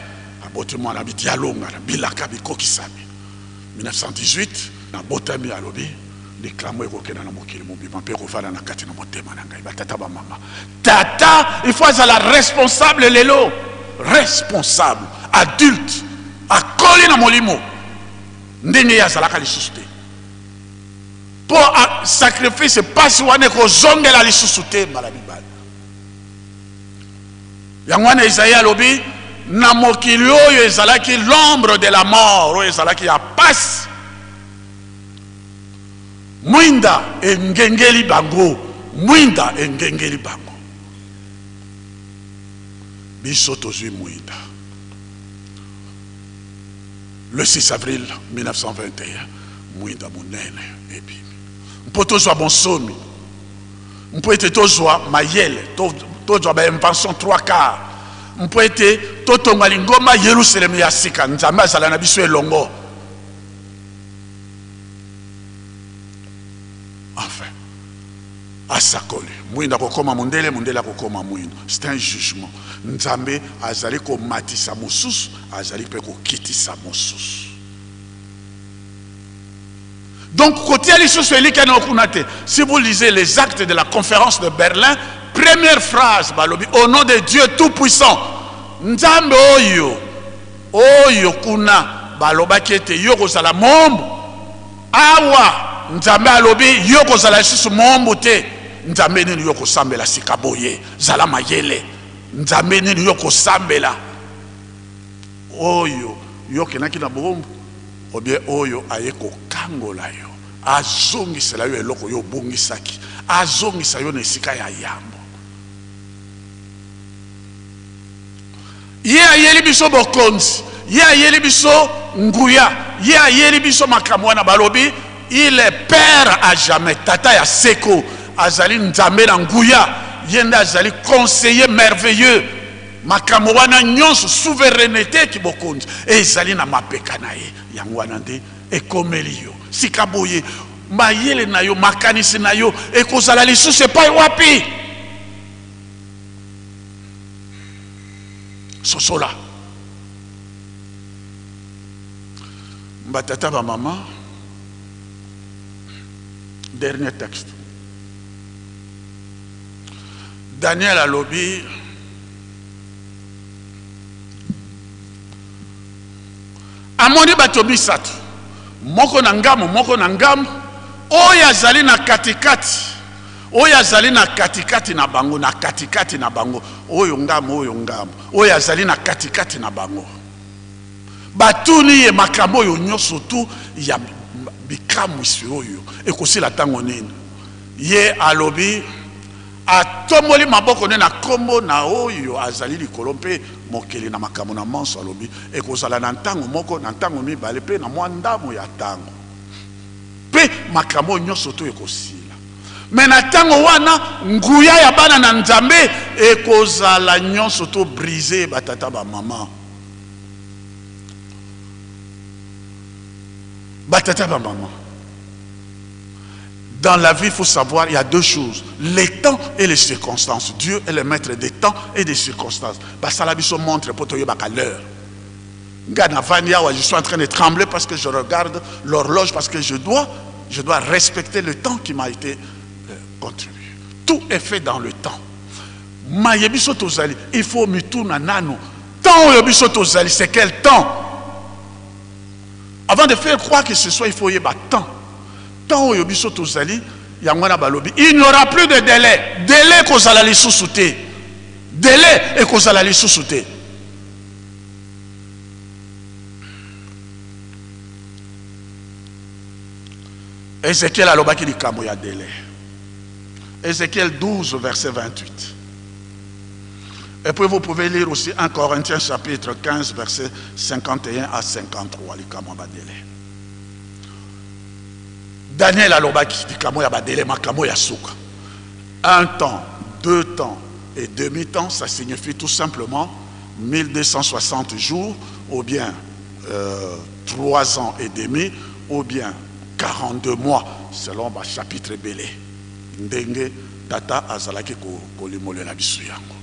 a botimo na bidialonga na bilaka bikokisami. 1918, na botami alobi, les clamots évoqués dans la mokili mobima, pe kofala na kati na motema na ngai, tata ba mama. Tata, il faut être la responsable lelo, responsable, adulte, akoli na molimo. Ndenge ya zalaka lisusu te. Pour sacrifice pasi wane ko zongela lisusu te malabibali. Yangwana Isaïe alobi, na mokili oyo ezalaki l'ombre de la mort, oyo ezalaki ya pasi. Mwinda engengeli bango, mwinda engengeli bango. Biso tozui mwinda. Le 6 avril 1921, mwinda munene ebi. Mpo tozwa bonsomi. Mpo ete tozwa mayele, tozwa ba invention 3/4. Mpo ete totonga lingoma Yerusalem ya sika, Nzambe azala na biso elongo. Enfin, asakoli mwinda kokoma mundele, mundele kokoma mwindo. C'est un jugement. Nzambe azali ko matisa mosusu, azali pe ko kitisa mosusu. Donc côté lisusu elikana okunate. Si vous lisez les actes de la conférence de Berlin, première phrase balobi, au nom de Dieu tout-puissant, Nzambe oyo kuna balobaki ete yo kozala mombo. Awa Nzambe alobi yo kozala lisusu mombo te. Nzambe nini yo kosambela sikaboye zala mayele. Nzambe nini yo kosambela oyo yo kenaki na bombo, obie oyo aye kokangola yo, azongisela yo eloko yo bongisaki, azongisa yo na esika ya yambo. Ye ayeli biso bokonzi, ye ayeli biso nguya, ye ayeli biso makambo na balobi, il est père à jamais. Tata ya seko azali Nzambe na nguya, yenda azali conseiller merveilleux. Makambo wana nyonso souveraineté ki bokonzi ezali na mapeka na ye. Yango wana nde ekomeli yo sikaboye mayele na yo makanisi na yo ekozala lisusu epai wapi? Sosola batata ba mama. Dernier texte, Daniel alobi, amoni bato misatu, moko na ngamu, oyo azali na katikati, oyo azali na katikati na bango, na katikati na bango, oyo ngamu, oyo azali na katikati na bango. Batuni ye makambo oyo nyonso tu ya bikamwisi oyo ekosila tango nini. Ye alobi atomoli maboko ne na kombo na oyo azali likolo mpe mokeli na makambo na manso alobi ekozala na ntango moko, na ntango mibale pe na mwa ndamo ya tango pe makambo nyonso to ekosila. Me na ntango wana nguya ya bana na Nzambe ekozala nyonso to brise batata ba mama. Batata ba mama. Dans la vie, il faut savoir, il y a deux choses. Les temps et les circonstances. Dieu est le maître des temps et des circonstances. Basalabiso montre pour te à l'heure. Je suis en train de trembler parce que je regarde l'horloge, parce que je dois respecter le temps qui m'a été contribué. Tout est fait dans le temps. Il faut me tourner nano. Temps, c'est quel temps? Avant de faire croire que ce soit, il faut y avoir temps. Temps, il n'y aura plus de délai. Délai qu'on s'en allait sous-souter. Délai et qu'on s'en allait sous-souter. Ézéchiel a l'obaki di kamo ya délai. Ézéchiel 12, verset 28. Et puis vous pouvez lire aussi 1 Corinthiens chapitre 15, verset 51 à 53. Li kamo ya délai. Daniel a l'obaki di kamo ya délai, ma kamo ya souka. Un temps, 2 temps et demi-temps, ça signifie tout simplement 1260 jours, ou bien 3 ans et demi, ou bien 42 mois, selon le chapitre belé. Ndenge tata azalaki kolimole na bisu yango.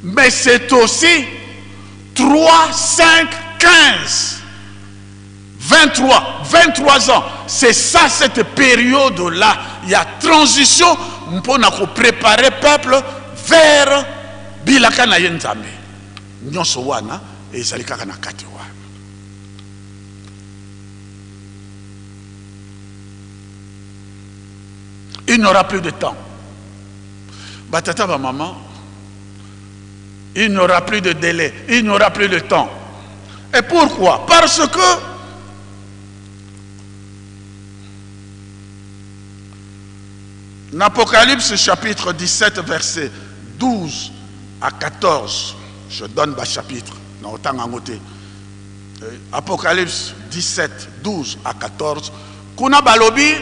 Mais c'est aussi 3, 5, 15, 23 ans. C'est ça, cette période-là. Il y a transition pour préparer le peuple vers Bilaka na Yenzame. Nyonso wana ezali kaka na kati wana. Il n'y aura plus de temps. Batata va maman. Il n'y aura plus de délai. Il n'y aura plus de temps. Et pourquoi? Parce que l'Apocalypse chapitre 17 verset 12 à 14. Je donne le chapitre. Apocalypse 17, 12 à 14. Kuna balobi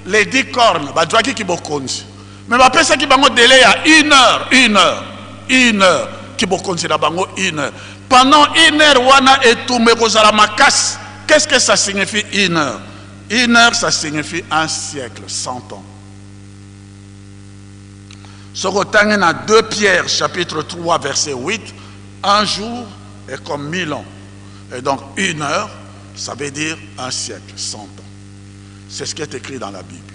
les 10 cornes, badjaki ki bokonzi. Mais ba pesa ki bango délai à 1 heure, ki bokonzi na bango 1 heure. Pendant 1 heure wana etume kozala makas. Qu'est-ce que ça signifie 1 heure? 1 heure ça signifie 1 siècle, 100 ans. Ce retang dans 2 Pierre chapitre 3 verset 8, un jour est comme 1000 ans. Et donc 1 heure, ça veut dire 1 siècle, 100 ans. C'est ce qui est écrit dans la Bible.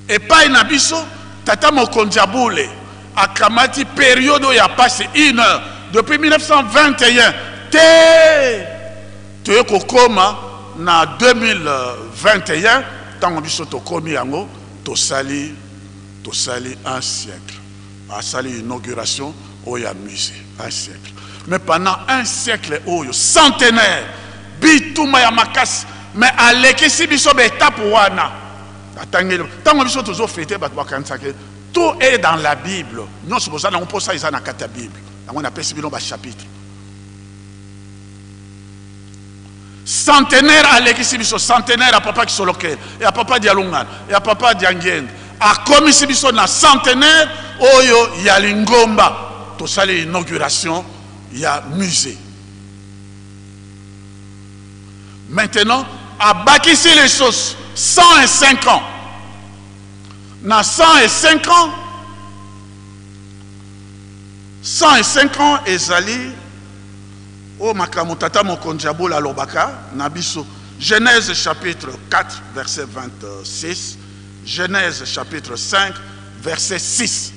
Et pas une abisso, tata mokondiaboule, a kamati période où il y a passé 1 heure. Depuis 1921, tu es kokoma na 2021, tant que biso to komi yango, to sali 1 siècle. A sali inauguration où il y a musée, 1 siècle. Mais pendant 1 siècle, centenaire, bituma ya makasi. Mais à l'équipe biso étape wana tango biso toujours fêter tout est dans la Bible. Non c'est pour ça on pose ça dans la Bible. On appelle ce bilan chapitre. Centenaire à l'équipe biso, centenaire à papa qui sont local et à papa dialungan et à papa diangend. À comme si biso na centenaire oyo ya lingomba to sala inauguration, il y a musée. Maintenant, à bâtisser les choses, 105 ans. Dans 105 ans, 105 ans, Ezali, oh makamotata mokondiabo la lobaka, nabiso. Genèse chapitre 4, verset 26. Genèse chapitre 5, verset 6.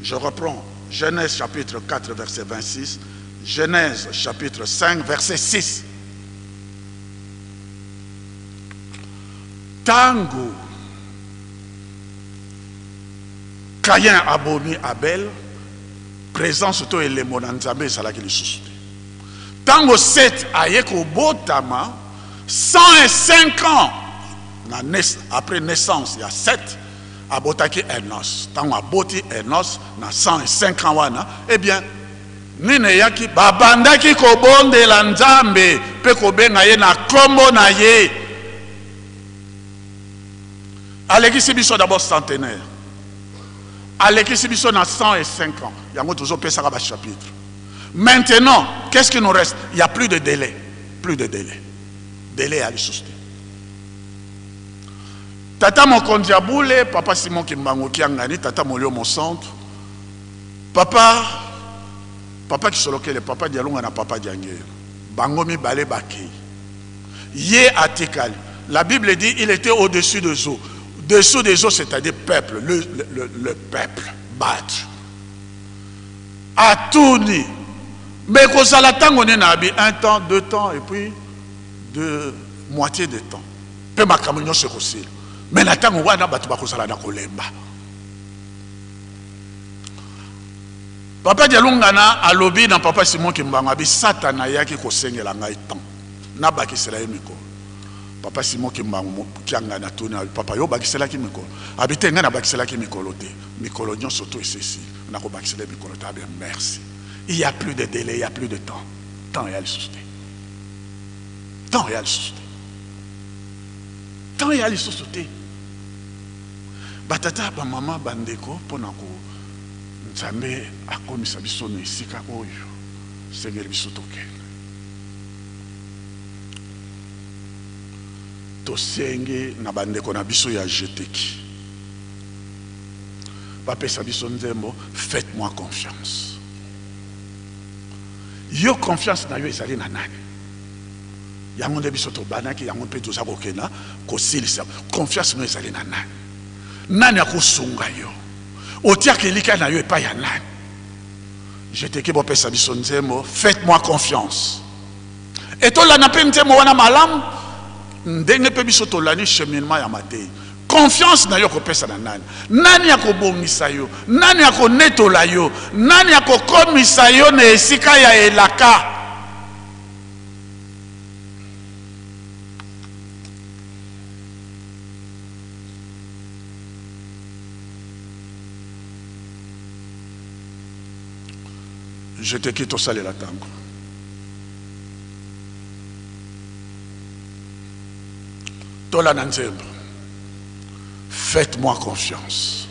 Je reprends. Genèse chapitre 4, verset 26. Genèse chapitre 5, verset 6. Tango Caïn abomi Abel, présence to élément nzambe salaki lisusu. Tango 7 ayeko botama 105 ans après naissance, il y a 7 abotaki Enos. Tango aboti Enos na 105 ans wana, eh bien nine yaki babandaki kobondela nzambe pe kobenga ye na kombo na ye. Aleki biso d'abord centenaire. Aleki biso na 105 ans. Il y a toujours pesaka ba chapitre. Maintenant, qu'est-ce qui nous reste? Il n'y a plus de délai. Plus de délai. Délai à l'issue. Tata Mokondiaboule, papa Simon Kimbango Kiangani, tata Molio mon centre. Papa qui se loquait, le papa Dialonga na papa Diangé. Bangomi Balé Baki. Yé Atikal. La Bible dit il était au-dessus des eaux. Dessous des eaux, c'est-à-dire peuple, le peuple, battre. À tourner. Mais qu'on s'attend, on est nabi 1 temps, 2 temps, et puis de moitié de temps. Peu ma camion se aussi. Mais la temps on a battu ba kozala na kolemba. Papa Dialonga na alobi na papa Simon Kimbango abi satana yaki ko sengela ngai temps. Na bakisela yemiko. Papa Simon Kimbango kianga na tona papa yo bakisela ki mikolo. Habite nga na bakisela ki mikolo te. Mikolo nyon surtout ceci. Na ko bakisela mikolo ta bien merci. Il n'y a plus de délai, il n'y a plus de temps. Temps et à le souster. Temps et à le souster. Temps et à le souster. Batata ba maman bandeko ponako nzambe akomisa biso na esika oyo. Sengeli biso toke. Tosenge na bandeko na biso ya jeteki. Bapesa biso nzembo, faites-moi confiance. Yo confiance na yo ezali na nani? Yango nde biso to banaki yango pe toza kokena kosilisa. Confiance no ezali na nani? Nani akosunga yo? Otiaka elika na yo epai ya nani? Jeteki bopesa biso nzembo, faites-moi confiance. Et tolana pe nzembo wana malamu ndenge pe biso tolani cheminement ya matei. Confiance na yo kopesa na nani? Nani akobongisa yo? Nani akonetola yo? Nani akokomisa yo na esika ya elaka? Je te quitte au salé la tango. Tola nanzembo. Faites-moi confiance.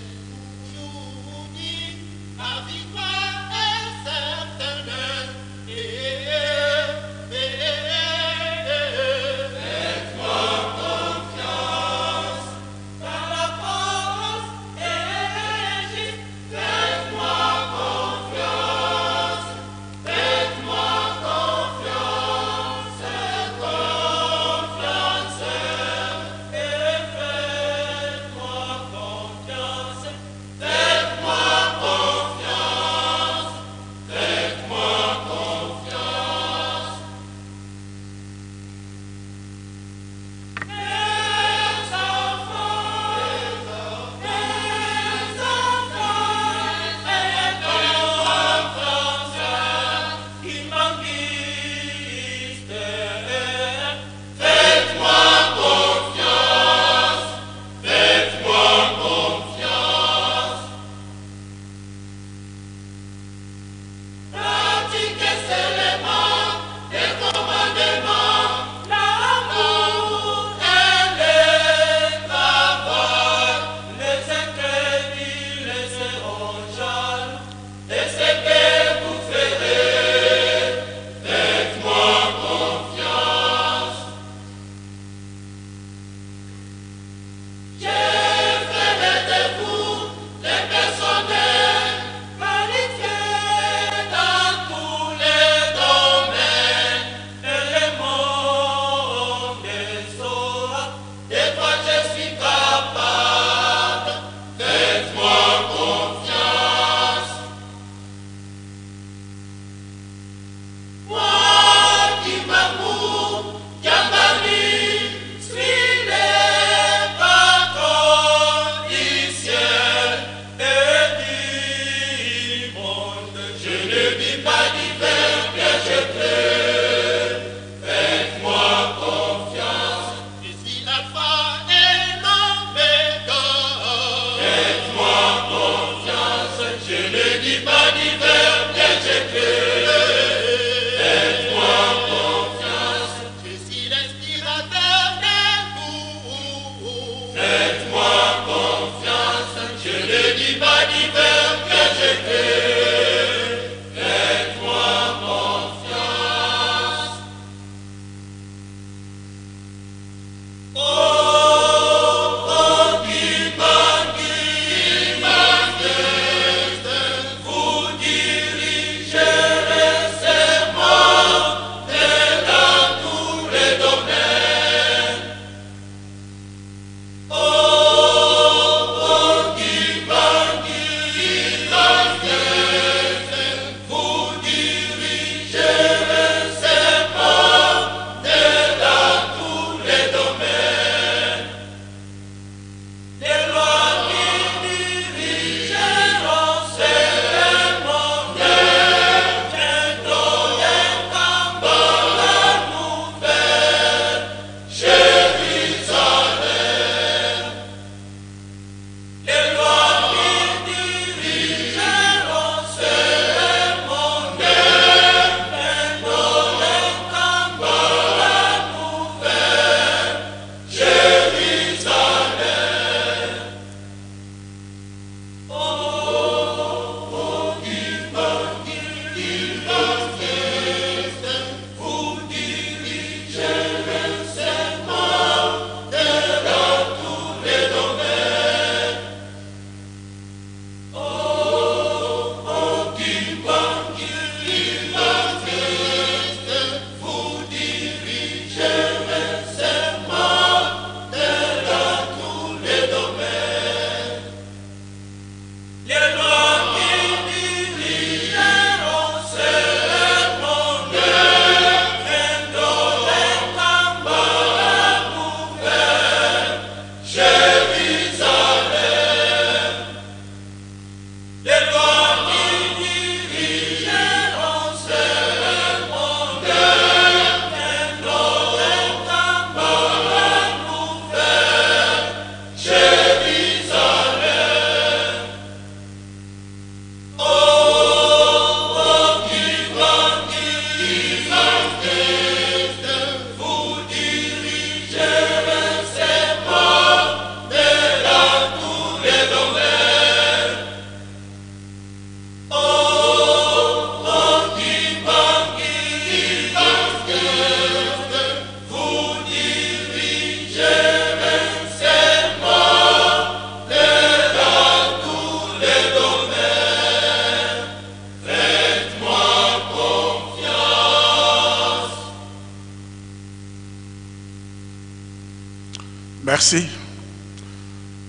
Merci.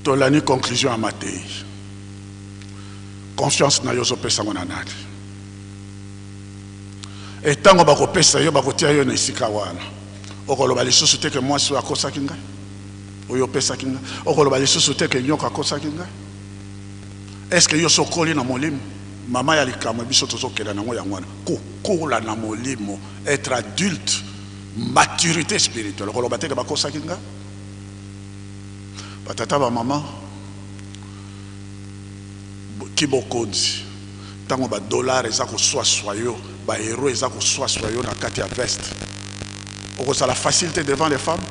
Tolani conclusion à Mattei. Confiance na yoso pesa ngona nati. Et tango bako pesa yo bako tia yo na isika wana. Okoloba lisusu te ke mwasi akosa kinga. Oyo pesa kinga. Okoloba lisusu te ke nyoka akosa kinga. Est-ce que yo sokoli na molimo? Mama ya likamwe biso tozokela nango yangwana. Kokola na molimo, être adulte, maturité spirituelle. Okoloba te ke bakosa kinga. Batata ba maman kibokonzi tango ba dollar eza ko swaswa yo ba héros eza ko swaswa yo na kati ya veste oko sala facilité devant les femmes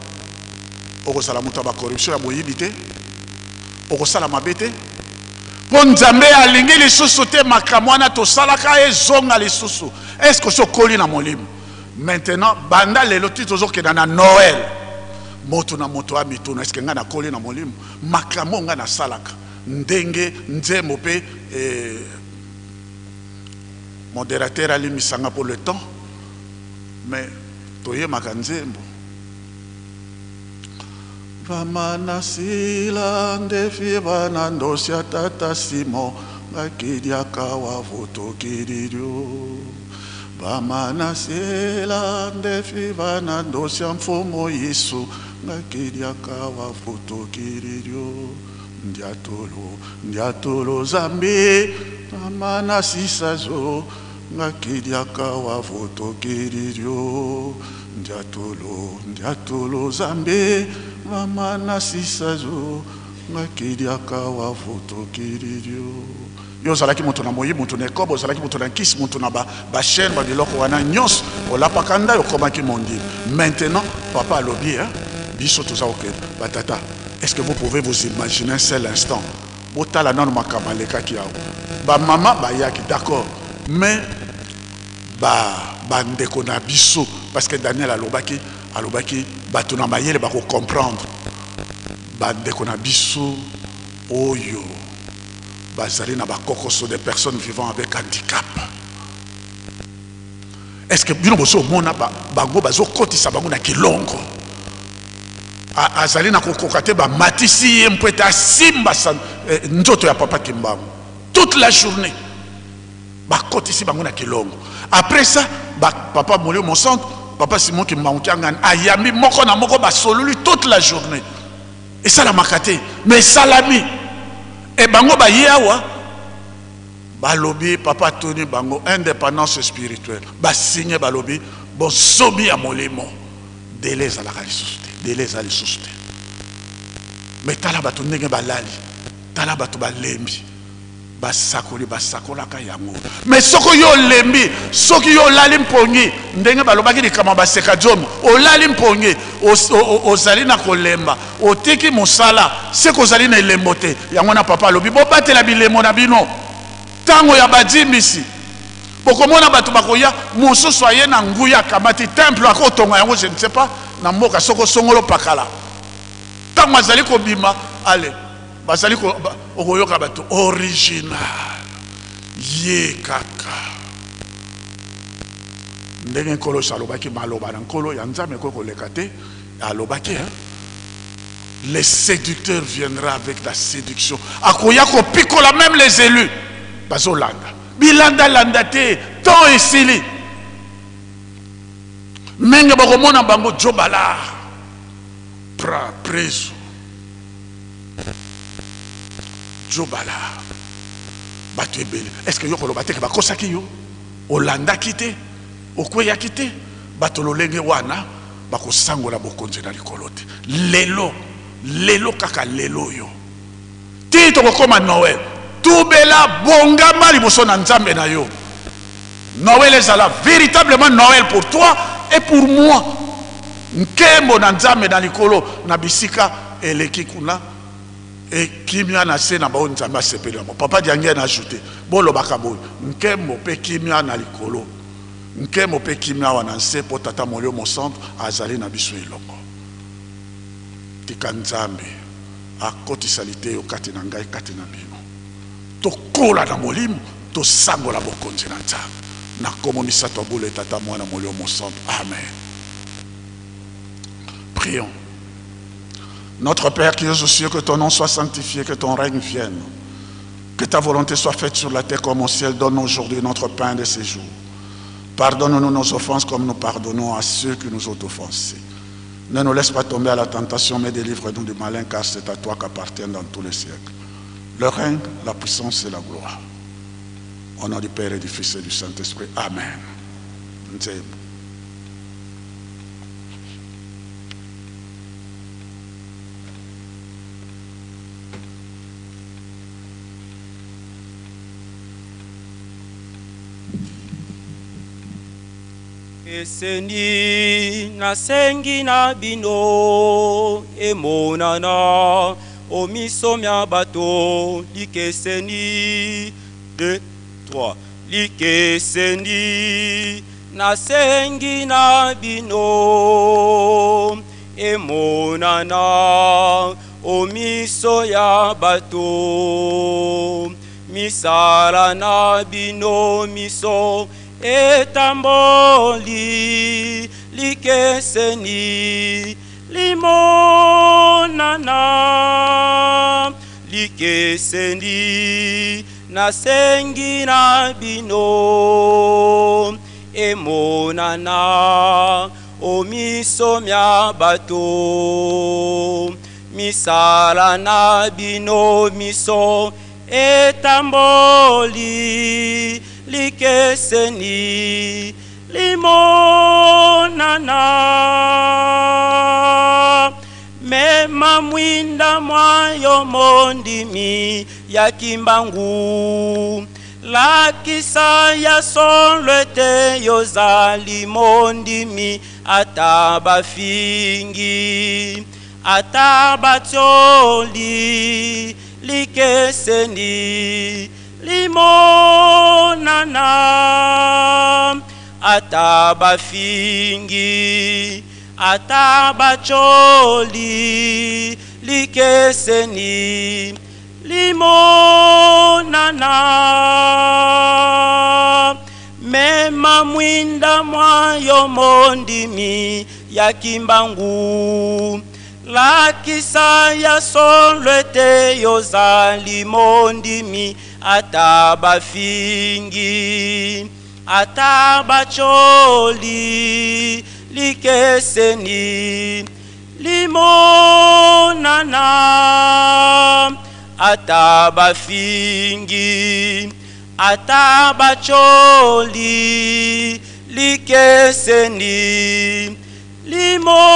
oko sala muto ba corruption ya boyibité oko sala mabete po nzambe alingi lisusu te makamwana to salaka ezonga lisusu est-ce que sokoli na molimo maintenant banda lelo titozo ke na Noël moto na moto amituna est-ce que nga na koli na molimo makamo nga na salaka ndenge nzembo pe modérateur ali misanga pour le temps mais toye makanzembo vamana sila ndefi bana ndosia tata simo ngakidia kawa voto kididio vamana sila ndefi bana ndosia mfumo Yesu ngakidia kawa voto kididio ndiatolo zambi amana sisazo ngakidia kawa voto kididio ndiatolo zambi amana sisazo ngakidia kawa voto kididio yo zalaki moto na moyi moto na kobo zalaki moto na kisi moto na ba chaîne ba biloko wana nyos olapakanda yo komaki mondi maintenant papa alobi biso toza ok batata. Est-ce que vous pouvez vous imaginer un seul instant? Botala non makamaleka ki yao. Ba mama ba yaki d'accord. Mais ba ndeko na biso parce que Daniel alobaki bato na mayele ba ko comprendre. Ba ndeko na biso oyo bazali na ba kokoso des personnes vivant avec handicap. Est-ce que bino boso mona bango bazo kotisa bango na kilongo? Azali na kokokate ba matisi mpeta simba nzoto ya papa Kimbangu toute la journée ba kotisi bango na kilongo. Après ça papa Molio mon centre papa Simon Kimbangu kiangana ayami moko na moko ba soluli toute la journée et ça la makate mais salami et bango ba yawa ba lobi papa Tony bango indépendance spirituelle ba signé ba lobi bon sobi ya molimo délai à la ressource délai à ressource mais tala bato ndenge balali tala bato balembi basakola ka yango mais soko yo lembi soki yo lali mpongi ndenge balobaki likama baseka jomo olali mpongi ozali na kolemba otiki mosala seko ozali na elembo te yango na papa lobi bobatela bilemo na bino tango ya badimisi bokomona bato bakoya mosusu aye na nguya kamati temple akotonga yango je ne sais pas na mboka soko songolo pakala tango azali kobima ale basali okoyoka bato original ye kaka ndenge nkolo salobaki maloba na nkolo ya nzambe ko koleka te alobaki les séducteurs viendra avec la séduction akoya kopikola même les élus bazolanda bilanda landa te temps esili menge bakomona bango jobala preso jobala bato ebele est-ce que yo koloba te ke bakosaki yo olandaki te okweyaki te bato lolenge wana bakosangola bokonzi na likolo te lelo kaka lelo yo ti tokokoma Noël tubela bongama liboso na nzambe na yo Noël ezala véritablement Noël pour toi et pour moi nkembo na nzambe na likolo na bisika eleki kuna et kimia na se na bao nzambe asepeli mo papa diange na ajouté bolo bakaboy nkembo pe kimia na likolo nkembo pe kimia wana nse po tata molio mo centre azali na biso eloko tika nzambe akotisa lite yo kati na ngai kati na bino tokola na molimo tosangola bokonzi na nzambe na komonisa tobule tata mwana molio mo centre. Amen. Prions. Notre Père qui es aux cieux, que ton nom soit sanctifié, que ton règne vienne, que ta volonté soit faite sur la terre comme au ciel. Donne aujourd'hui notre pain de ces jours. Pardonne-nous nos offenses comme nous pardonnons à ceux qui nous ont offensés. Ne nous laisse pas tomber à la tentation, mais délivre-nous du malin, car c'est à toi qu'appartiennent dans tous les siècles le règne, la puissance et la gloire. Au nom du Père et du Fils et du Saint-Esprit. Amen. Eseni nasengi na bino emonana omiso mya bato likeseni 2 3 likeseni nasengi na bino emonana omiso ya bato misala na bino miso etamboli likeseni limonana likeseni nasengi na bino emonana omiso mya bato misala na bino miso etamboli likeseni limonana mema mwinda mwayo mondimi ya kimbangu lakisa ya sonlwe te yozali mondimi atabafingi atabatyoli likeseni limonana atabafingi atabacholi likeseni limonana mema mwinda mwayo mondimi ya kimbangu lakisa ya sonlwe te yozali mondimi atabafingi atabacholi likeseni limonana atabafingi atabacholi likeseni limonana